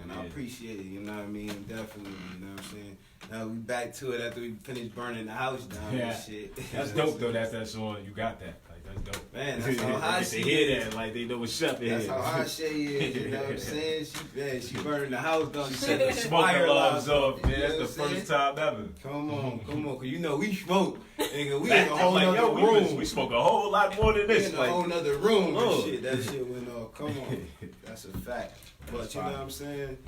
And I appreciate it, you know what I mean? Definitely, you know what I'm saying? Now we back to it after we finished burning the house down and shit. That's dope though, that's that song. You got that. That's dope. Man, that's how hot she is. They hear that, like they know what's up in That's here. how hot she is, you know what I'm saying? She burning the house down. She set the smoke alarms off, man. That's the first time ever. Come on, cause you know we smoke. Nigga, we in a I'm whole like, nother yo, room. We smoke a whole lot more than this. We in a whole nother room oh. and shit. That shit went off. Come on. That's a fact. But you know what I'm saying?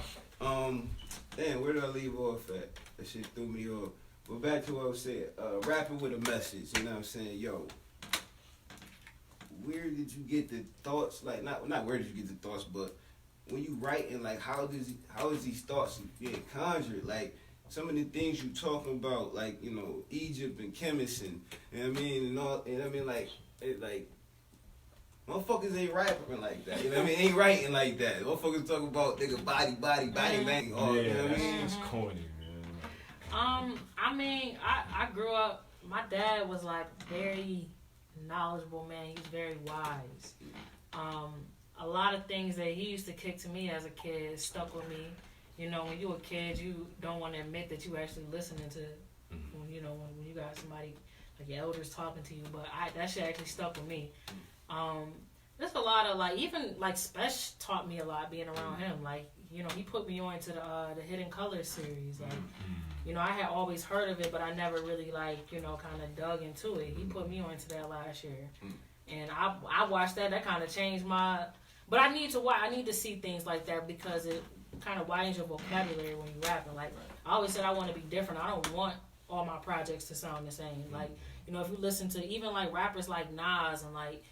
Damn, where did I leave off at? That shit threw me off. But back to what I was saying, rapping with a message, you know what I'm saying? Yo, where did you get the thoughts? Like, not where did you get the thoughts, but when you writing, like, how is these thoughts being conjured? Like, some of the things you talking about, like, you know, Egypt and chemists and you know what I mean, and all, and I mean, like, motherfuckers ain't rapping like that. You know what I mean? Ain't writing like that. Motherfuckers talking about nigga body, bang. Oh, yeah, you know what I mean? It's corny, man. I mean, I grew up. My dad was like very knowledgeable, man. He's very wise. A lot of things that he used to kick to me as a kid stuck with me. You know, when you a kid, you don't want to admit that you actually listening to, when you got somebody like your elders talking to you. But that shit actually stuck with me. There's a lot of like, even like Spesh taught me a lot being around him. Like, you know, he put me on to the Hidden Colors series. Like, you know, I had always heard of it, but I never really like, you know, kind of dug into it. He put me on to that last year, and I watched that. That kind of changed my. But I need to see things like that because it kind of widens your vocabulary when you rapping. Like, I always said I want to be different. I don't want all my projects to sound the same. Like, you know, if you listen to even like rappers like Nas and like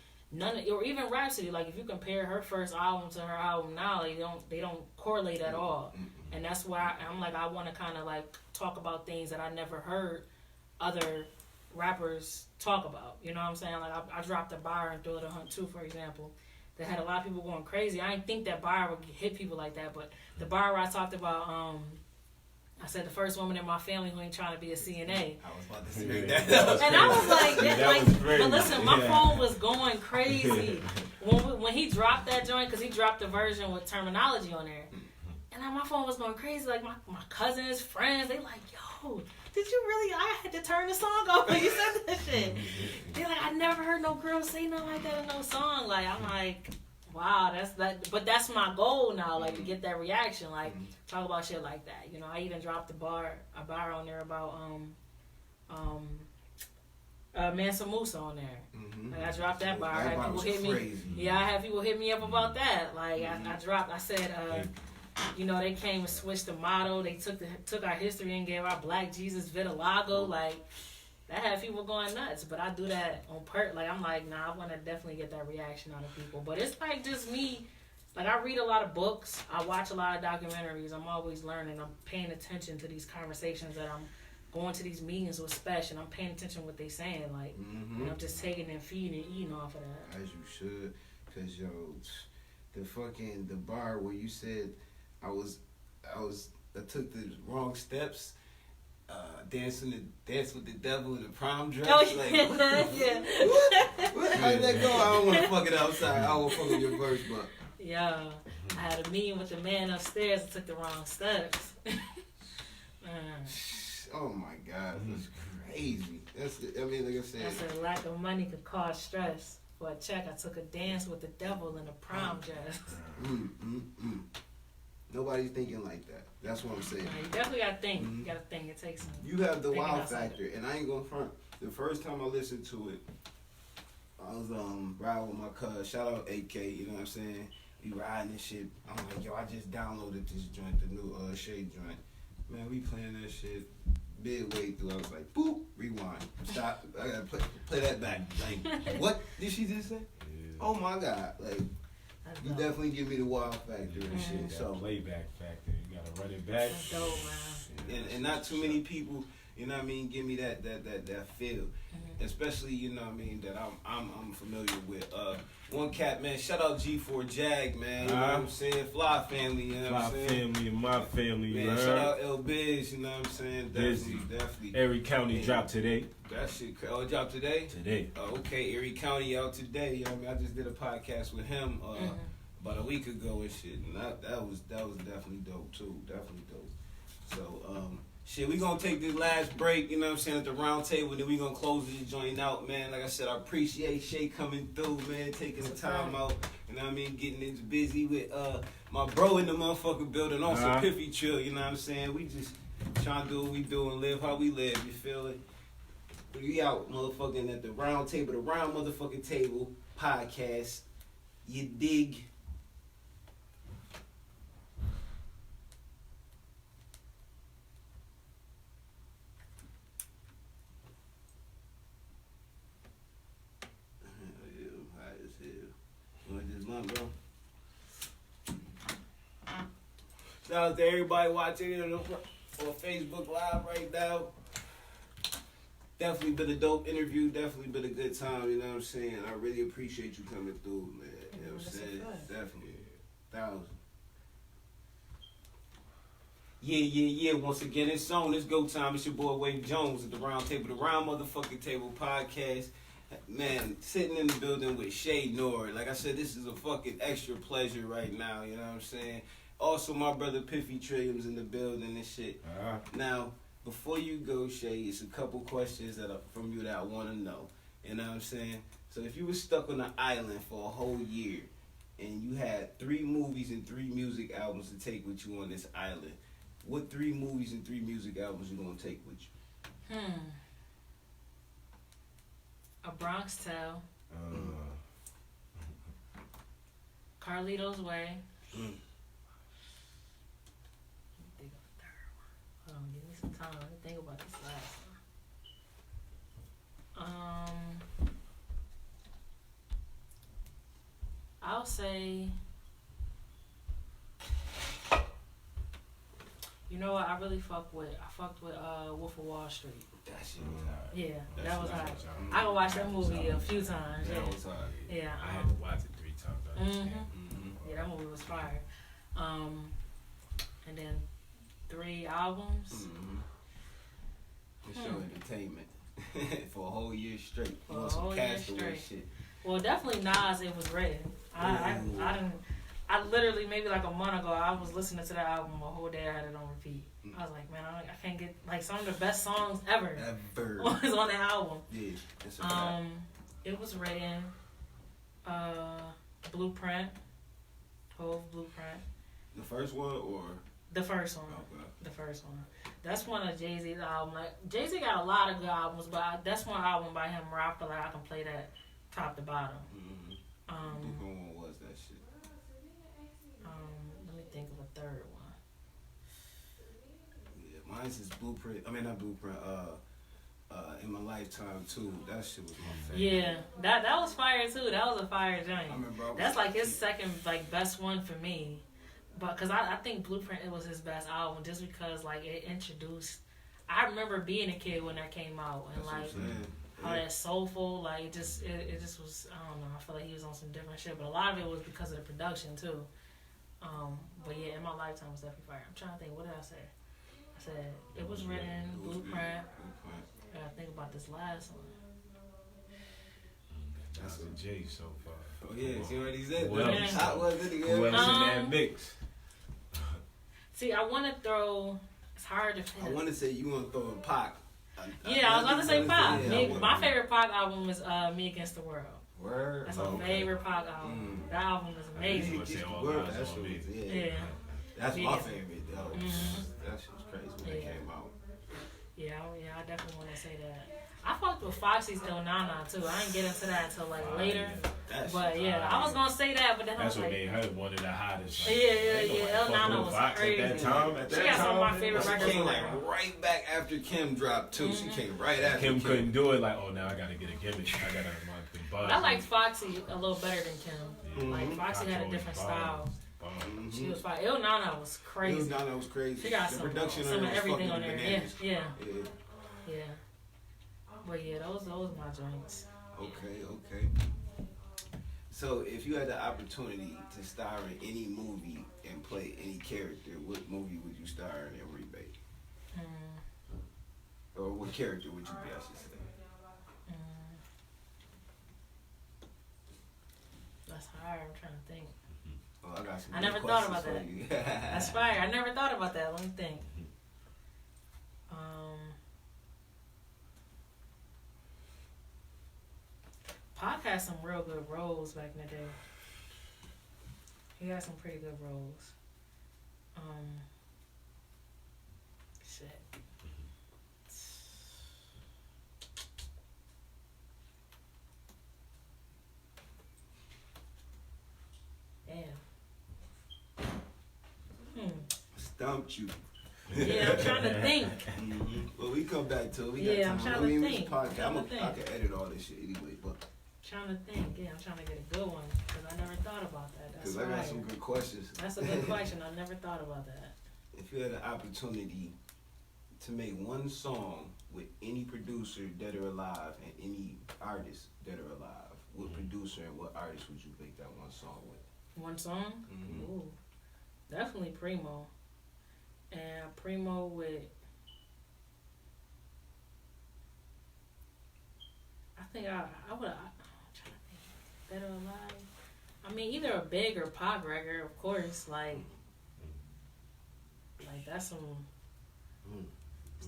or even Rhapsody, like if you compare her first album to her album now, they don't correlate at all. And that's why I'm like, I want to kind of like talk about things that I never heard other rappers talk about. You know what I'm saying? Like I dropped a bar in Trill of The Hunt 2, for example, that had a lot of people going crazy. I didn't think that bar would hit people like that, but the bar where I talked about, I said the first woman in my family who ain't trying to be a CNA. I was about to say that. And I was like, but listen, my phone was going crazy when he dropped that joint, because he dropped the version with terminology on there. And my phone was going crazy. Like, my cousins, friends, they like, yo, did you really? I had to turn the song off when you said that shit. They're like, I never heard no girl say nothing like that in no song. Like, I'm like, wow, but that's my goal now, like, to get that reaction. Like, talk about shit like that. You know, I even dropped a bar on there about, Mansa Musa on there. Like, I dropped that bar. I had people hit me. Crazy. Yeah, I had people hit me up about that. Like, I said, you know, they came and switched the motto. They took our history and gave our Black Jesus vitiligo. Like, that had people going nuts. But I do that on purpose. Like, I'm like, nah, I want to definitely get that reaction out of people. But it's like just me. Like, I read a lot of books. I watch a lot of documentaries. I'm always learning. I'm paying attention to these conversations that I'm going to these meetings with Special, and I'm paying attention to what they saying, like, and I'm just taking and feeding and eating off of that. As you should, cause yo, the bar where you said I took the wrong steps. Dance with the devil in the prom dress. Oh, like, yeah. What? How did that go? I don't want to fuck it outside. I don't want to fuck with your verse, but. Yeah, I had a meeting with the man upstairs and took the wrong steps. Oh my God, that's crazy. Like I said. I said lack of money could cause stress. For a check, I took a dance with the devil in a prom dress. Nobody's thinking like that. That's what I'm saying. You definitely gotta think. You gotta think. It takes some. You have the wow factor, and I ain't gonna front. The first time I listened to it, I was riding with my cuz. Shout out AK. You know what I'm saying? We riding and shit. I'm like, yo, I just downloaded this joint, the new Shade joint. Man, we playing that shit midway through. I was like, boop, rewind, stop. I gotta play that back. Like, what did she just say? Yeah. Oh my God, like. You definitely give me the wow factor and shit. So playback factor, you gotta run it back. That's dope, man. And not too many people, you know what I mean, give me that feel. Especially, you know what I mean, that I'm familiar with. One cat, man, shout out G4 Jag, man. You know what I'm saying? Fly family, you know what I'm saying? Fly family and my family, man. Shout out L Biz, you know what I'm saying? Definitely. Erie County dropped today. That shit, it dropped today? Today. Okay, Erie County out today. You know what I mean? I just did a podcast with him about a week ago and shit. And that was definitely dope too. Definitely dope. So, shit, we gonna take this last break, you know what I'm saying, at the round table, and then we gonna close this joint out, man. Like I said, I appreciate Shay coming through, man, taking the time out, you know what I mean, getting this busy with my bro in the motherfucking building, also Piffy Trill, you know what I'm saying. We just trying to do what we do and live how we live, you feel it? We out, motherfucking, at the round table, the round motherfucking table podcast. You dig? Bro. Shout out to everybody watching it on Facebook Live right now. Definitely been a dope interview. Definitely been a good time. You know what I'm saying? I really appreciate you coming through, man. You know what I'm saying? Definitely. 1,000. Yeah. Once again, it's on. It's go time. It's your boy Wade Jones at the Round Table, the Round motherfucking Table podcast. Man, sitting in the building with Che Noir. Like I said, this is a fucking extra pleasure right now, you know what I'm saying? Also, my brother Piffy Trillium's in the building and shit. Now, before you go, Che, it's a couple questions that are from you that I want to know. You know what I'm saying? So if you were stuck on an island for a whole year and you had 3 movies and 3 music albums to take with you on this island, what 3 movies and 3 music albums you gonna take with you? A Bronx Tale. Carlito's Way. Think of a third one. Hold on, give me some time. Let me think about this last one. I'll say. You know what? I really fucked with Wolf of Wall Street. That shit was hard. Yeah, that was hard. I can watch that movie a few times. That was hard. Yeah. I had to watch it 3 times. Yeah, that movie was fire. And then 3 albums. It's show entertainment for a whole year straight. For a whole year straight. Shit. Well, definitely Nas. It was Red. I literally maybe like a month ago I was listening to that album a whole day. I had it on repeat. I was like, man, I can't get like some of the best songs ever. Was on the album. Yeah, that's a fact. It was Red. Blueprint. Whole Blueprint. The first one or the first one? Okay. The first one. That's one of Jay-Z's albums. Like Jay-Z got a lot of good albums, but that's one album by him where I feel like I can play that top to bottom. Which one was that shit? Let me think of a third one. Yeah, mine's is Blueprint. I mean, not Blueprint. In My Lifetime too. That shit was my favorite. Yeah, that was fire too. That was a fire joint. I remember that's like his second like best one for me, but because I think Blueprint it was his best album just because like it introduced I remember being a kid when that came out, and like how that soulful, like it just was. I don't know. I feel like he was on some different shit, but a lot of it was because of the production too. But yeah, In My Lifetime was definitely fire. I'm trying to think. What did I say? I said it was written, Blueprint. I gotta think about this last one. That's a J so far. Oh yeah, see what he said? Who else? Hot was it again? Who else in that mix? See, I want to throw. It's hard to. I want to say you want to throw in Pac. Yeah, I was about to say Pac. Yeah, My favorite Pac album is Me Against the World. Word. That's my favorite Pac album. That album is amazing. Yeah. That's my favorite though. Mm-hmm. That shit was crazy when it came out. Yeah, I definitely want to say that. I fucked with Foxy's El Nana too. I didn't get into that until like later. But yeah, I was gonna say that, but then I was like, that's what made her one of the hottest. Like, yeah. El Nana was crazy. At that time, she got some of my favorite records. She came like right back after Kim dropped too. She came right after Kim. Couldn't do it. Like, oh, now I gotta get a gimmick. I gotta the buzz. I liked Foxy a little better than Kim. Like Foxy had a different style. She was fine. Il Nana was crazy. Il Nana was crazy. She got some of everything on there. Yeah. But yeah, those my joints. Okay. So if you had the opportunity to star in any movie and play any character, what movie would you star in and rebate? Or what character would you be, I should say? That's hard. I'm trying to think. Oh, I got some. I never thought about that. That's fire. I never thought about that. Let me think. Pac had some real good roles back in the day. He had some pretty good roles. Shit. Damn. Stumped you. Yeah, I'm trying to think. Well, we come back to it. We got time. I'm trying to think. I can edit all this shit anyway, but. Trying to think. Yeah, I'm trying to get a good one because I never thought about that. Because I got some good questions. That's a good question. I never thought about that. If you had an opportunity to make one song with any producer dead or alive and any artist dead or alive, what producer and what artist would you make that one song with? One song? Ooh, definitely Primo. And Primo with, I think I would. I'm trying to think. Dead or alive? I mean, either a Big or Pac record, of course. Like that's some.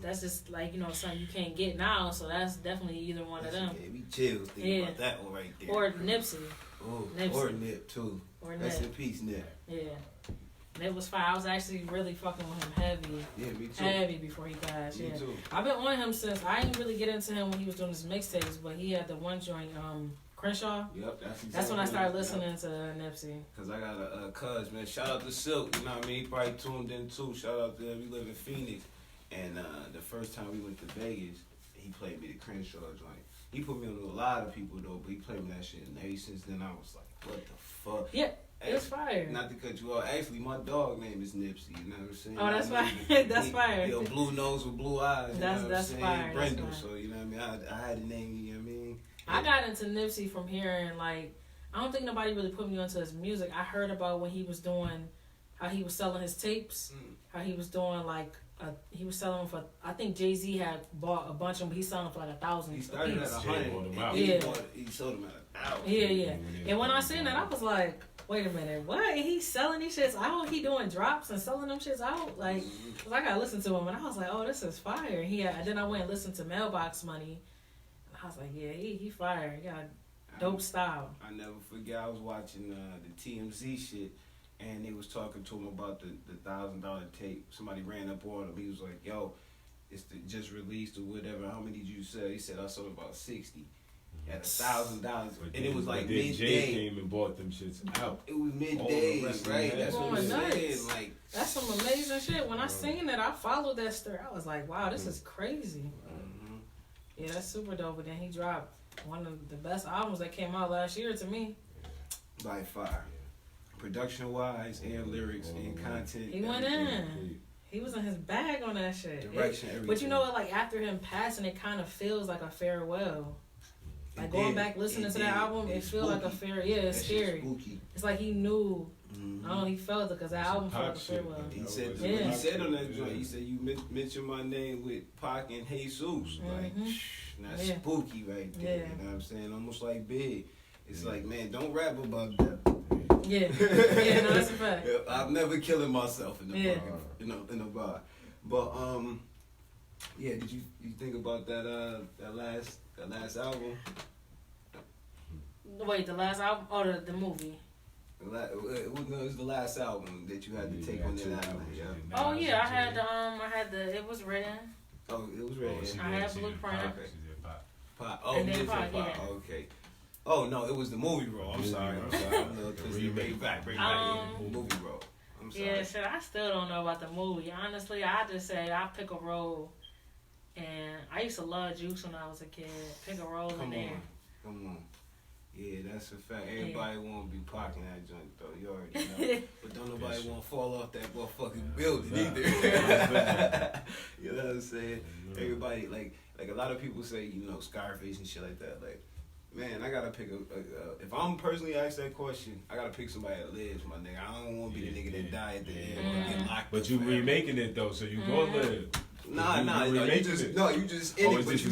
That's just like something you can't get now. So that's definitely either one of them. Yeah, we chills thinking about that one right there. Or Nipsey. Or Nip too. Or Rest Nip. in peace, Nip. Yeah. Nip was fire. I was actually really fucking with him heavy. Yeah, me too. Heavy before he passed. Me too. I've been on him since. I didn't really get into him when he was doing his mixtapes, but he had the one joint, Crenshaw. Yep, that's when I started listening to Nipsey. Cause I got a cuz, man. Shout out to Silk. You know what I mean? He probably tuned in too. Shout out to him. We live in Phoenix, and the first time we went to Vegas, he played me the Crenshaw joint. He put me on to a lot of people though, but he played me that shit. And ever since then, I was like, what the fuck? Yeah. It's fire. Not to cut you off. Actually, my dog name is Nipsey. You know what I'm saying? Oh, that's fire. That's fire. Blue nose with blue eyes. That's fire. Brendel. So you know what I mean? I had a name. You know what I mean? I got into Nipsey from hearing I don't think nobody really put me onto his music. I heard about when he was doing, how he was selling his tapes, how he was doing he was selling them for. I think Jay-Z had bought a bunch of them. But he's selling them for like 1,000. He started at 100. He sold them at 1,000. Yeah. And when I seen that, I was like, wait a minute, what? He's selling these shits out? He doing drops and selling them shits out? Like, cause I gotta listen to him, and I was like, oh, this is fire. And then I went and listened to Mailbox Money, and I was like, yeah, he fire. He got dope style. I never forget. I was watching the TMZ shit, and they was talking to him about the $1,000 tape. Somebody ran up on him. He was like, yo, it's just released or whatever. How many did you sell? He said, I sold about 60. At $1,000, and it was like midday. Jay came and bought them shits out. It was midday, right? That's what I'm saying. Like, that's some amazing shit. When I seen it, I followed that story. I was like, wow, this is crazy. Yeah, that's super dope. But then he dropped one of the best albums that came out last year to me. By far, production wise and lyrics and content. He went in. He was in his bag on that shit. Direction, everything. But you know what? Like after him passing, it kind of feels like a farewell. Like going back listening to that album, it feels like a farewell. Yeah, it's scary. Spooky. It's like he knew. I don't know. He felt it because that album felt like a farewell. He said on that joint, he said you mentioned my name with Pac and Jesus. Like, that's spooky right there. You know what I'm saying? Almost like Big. It's like, man, don't rap about that. Yeah, no, that's a fact. I'm never killing myself in the bar, in the bar. But yeah, did you think about that last album? Wait, the last album or the movie? It was the last album that you had to take on that album. Yeah. Oh yeah, I had the. It was written. Oh, it was written. I had Blueprint. Pop. Oh, you did Pop. Okay. Oh no, it was the movie role. I'm sorry. I'm a little twisted. Bring back. Movie role. I'm sorry. Yeah, shit. I still don't know about the movie. Honestly, I just say I pick a role, and I used to love Juice when I was a kid. Pick a role in there. Come on. Yeah, that's a fact. Everybody want to be parking that joint though. You already know. But don't nobody want to fall off that motherfucking building either. You know what I'm saying? Everybody like a lot of people say, Scarface and shit like that. Like, man, I gotta pick if I'm personally asked that question, I gotta pick somebody that lives, my nigga. I don't want to be the nigga that died at the end or get locked. But you remaking it though, so you gonna live. Nah, you just in it, but you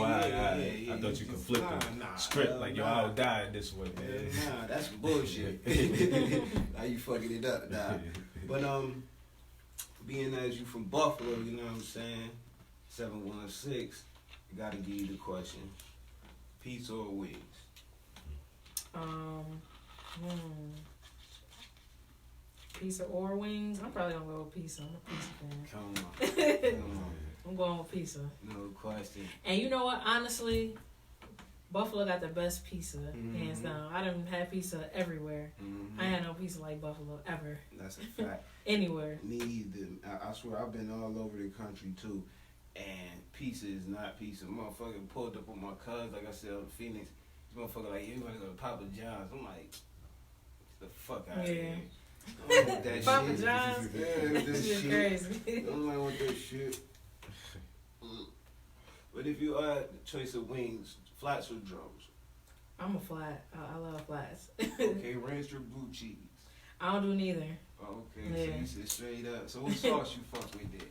I thought you conflicted script like I would die this way. Nah, that's bullshit. Now you fucking it up, nah. But being as you from Buffalo, you know what I'm saying? 716, I gotta give you the question: pizza or wings? Pizza or wings? I'm probably gonna go with pizza. I'm a pizza fan. Come on. I'm going with pizza. No question. And you know what? Honestly, Buffalo got the best pizza, hands down. I done had pizza everywhere. I ain't had no pizza like Buffalo ever. That's a fact. Anywhere. Me either. I swear I've been all over the country too, and pizza is not pizza. Motherfucker pulled up on my cousin, like I said, on Phoenix. This motherfucker like, you wanna go to Papa John's? I'm like, get the fuck out of here. I don't want that Papa shit. John's? Yeah, this shit. Crazy. I don't want that shit. But if you are the choice of wings, flats or drums? I'm a flat. I love flats. Okay, ranch or blue cheese? I don't do neither. Okay, so you said straight up. So what sauce you fuck with there?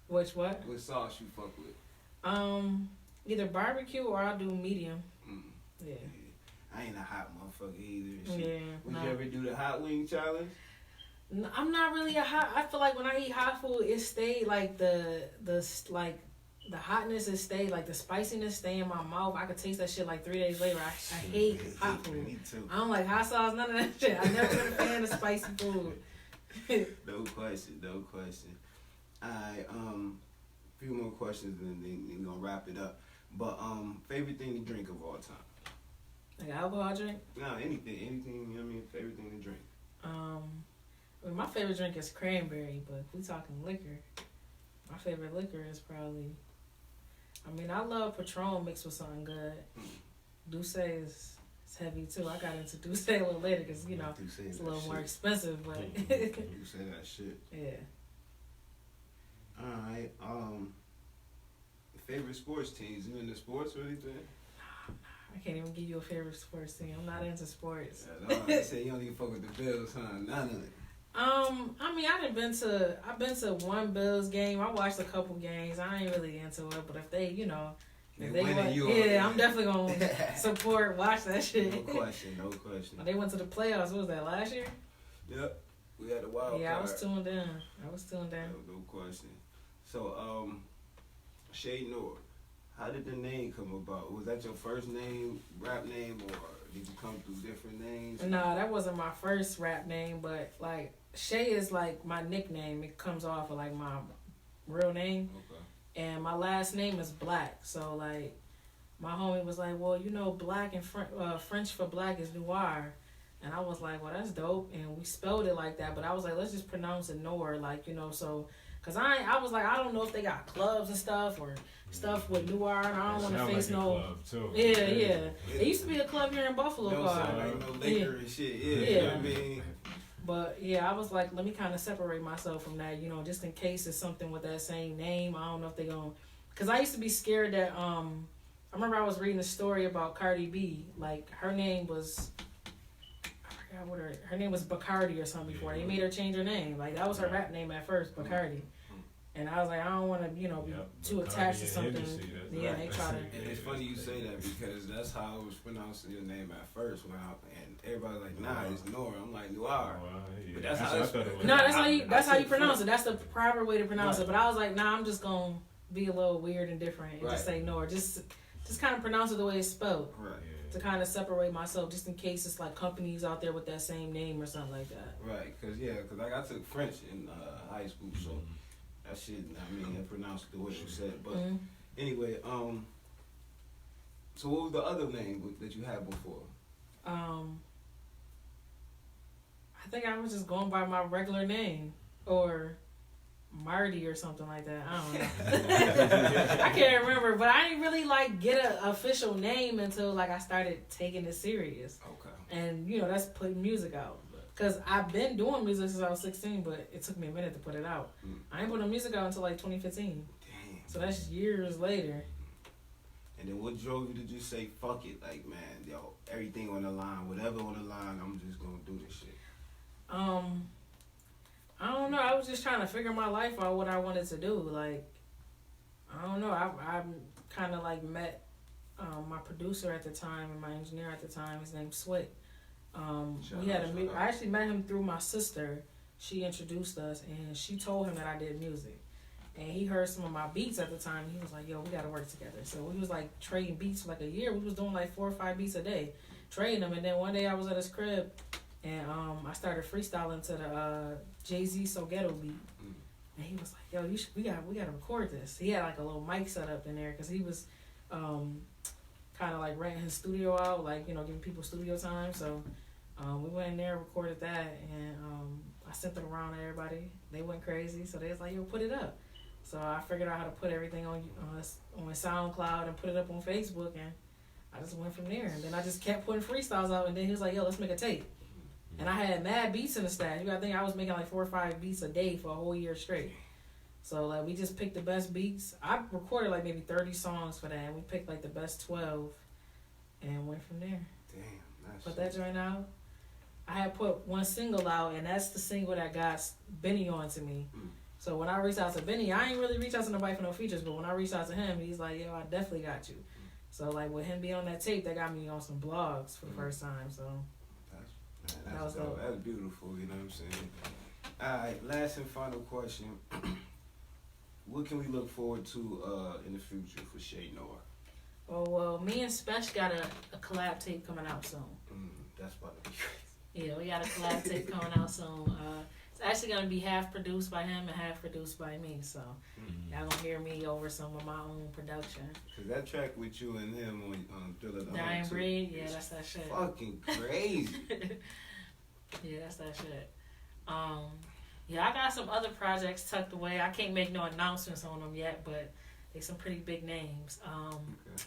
Which what? What sauce you fuck with? Either barbecue or I'll do medium. Yeah. I ain't a hot motherfucker either. Yeah. Would you ever do the hot wing challenge? No, I'm not really a hot. I feel like when I eat hot food, it stayed like the hotness is stayed, like the spiciness stay in my mouth. I could taste that shit like 3 days later. I hate hot food. Me too. I don't like hot sauce, none of that shit. I never been a fan of spicy food. No question. Alright, few more questions and then we're gonna wrap it up. But favorite thing to drink of all time? Like alcohol drink? No, anything, you know what I mean? Favorite thing to drink? My favorite drink is cranberry, but if we talking liquor, my favorite liquor is probably, I love Patron mixed with something good. Douce is heavy too. I got into Douce a little later because, it's a little more expensive, but. You say that shit. Yeah. Alright, favorite sports teams? You into sports or anything? I can't even give you a favorite sports team. I'm not into sports. You said you don't even fuck with the Bills, huh? None of it. I've been to one Bills game. I watched a couple games. I ain't really into it, but if they, I'm definitely gonna support, watch that shit. No question. They went to the playoffs. What was that, last year? Yep. We had a wild card. Yeah, I was tuned in. No question. So, Che Noir, how did the name come about? Was that your first name, rap name, or did you come through different names? No, that wasn't my first rap name, but like Che is like my nickname. It comes off of like my real name. Okay. And my last name is Black. So like my homie was like, well, Black and French for black is Noir. And I was like, well, that's dope. And we spelled it like that. But I was like, let's just pronounce it Noir, so. Because I was like, I don't know if they got clubs and stuff or stuff with Noir. And I don't want to face no. Club too. Yeah. It used to be a club here in Buffalo. No liquor and shit. Yeah. You know what I mean? But yeah, I was like, let me kind of separate myself from that, you know, just in case it's something with that same name. I don't know if they gonna, cause I used to be scared that I remember I was reading a story about Cardi B. Like her name was, I forgot what her name was Bacardi or something before they made her change her name. Like that was her rap name at first, Bacardi. And I was like, I don't want to, you know, be too attached to something. Yeah, they try to. And it's funny you say that because that's how I was pronouncing your name at first and everybody's like, nah, it's Noir. I'm like, Noir. But that's how it's. No, that's how you pronounce it. That's the proper way to pronounce it. But I was like, nah, I'm just gonna be a little weird and different and just say Noir. Just kind of pronounce it the way it's spelled. Right. To kind of separate myself, just in case it's like companies out there with that same name or something like that. Right. Cause like I took French in high school, so. That shit, I mean, I pronounced it the way you said it. But anyway, so what was the other name that you had before? I think I was just going by my regular name. Or Marty or something like that. I don't know. I can't remember. But I didn't really, like, get an official name until, like, I started taking it serious. Okay. And, you know, that's putting music out. Because I've been doing music since I was 16, but it took me a minute to put it out. I ain't put no music out until like 2015. Damn. So that's years later. And then what drove you to just say, fuck it? Like, man, yo, everything on the line, whatever on the line, I'm just going to do this shit. I don't know. I was just trying to figure my life out, what I wanted to do. Like, I don't know. I kind of like met my producer at the time and my engineer at the time. His name's Swick. I actually met him through my sister. She introduced us, and she told him that I did music. And he heard some of my beats at the time. He was like, yo, we got to work together. So we was like trading beats for like a year. We was doing like 4 or 5 beats a day, trading them. And then one day I was at his crib, and I started freestyling to the Jay-Z So Ghetto beat. And he was like, yo, we got to record this. He had like a little mic set up in there because he was kind of like renting his studio out, like, you know, giving people studio time. So we went in there, recorded that, and I sent it around to everybody. They went crazy, so they was like, yo, put it up. So I figured out how to put everything on SoundCloud and put it up on Facebook, and I just went from there. And then I just kept putting freestyles out, and then he was like, yo, let's make a tape. And I had mad beats in the stash. You gotta think I was making like 4 or 5 beats a day for a whole year straight. So like we just picked the best beats. I recorded like maybe 30 songs for that, and we picked like the best 12 and went from there. Damn, that's put that joint out. I had put one single out, and that's the single that got Benny on to me. So when I reached out to Benny, I ain't really reached out to nobody for no features, but when I reached out to him, he's like, yo, I definitely got you. So like with him being on that tape, that got me on some blogs for the first time. So that's dope. That's beautiful, you know what I'm saying? Alright, last and final question. What can we look forward to in the future for Che Noir? Oh, well, me and Spesh got a collab tape coming out soon. That's about to be crazy. Yeah, we got a collab tape coming out soon. It's actually going to be half produced by him and half produced by me. So y'all going to hear me over some of my own production. Because that track with you and him on Trill of The Hunt. Dying Breed, yeah, that's that shit. Fucking crazy. Yeah, that's that shit. Yeah, I got some other projects tucked away. I can't make no announcements on them yet, but they some pretty big names. Okay.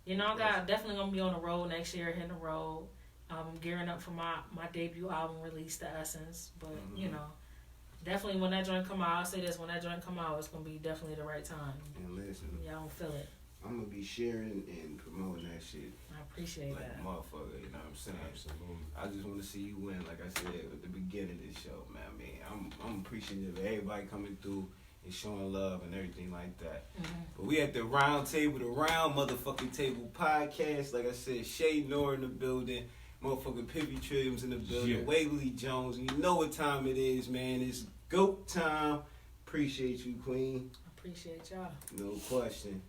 You know, I'm definitely going to be on the road next year, hitting the road. I'm gearing up for my debut album release, The Essence. But, you know, definitely when that joint come out, I'll say this, when that joint come out, it's going to be definitely the right time. And listen, y'all don't feel it. I'm going to be sharing and promoting that shit. I appreciate like that. Motherfucker, you know what I'm saying? Absolutely. I just want to see you win, like I said at the beginning of this show, man. I mean, I'm appreciative of everybody coming through and showing love and everything like that. But we at the Round Table, the Round Motherfucking Table Podcast. Like I said, Che Noir in the building. Motherfucking Pivy Trilliums in the building. Waverly Jones. And you know what time it is, man. It's GOAT time. Appreciate you, Queen. Appreciate y'all. No question.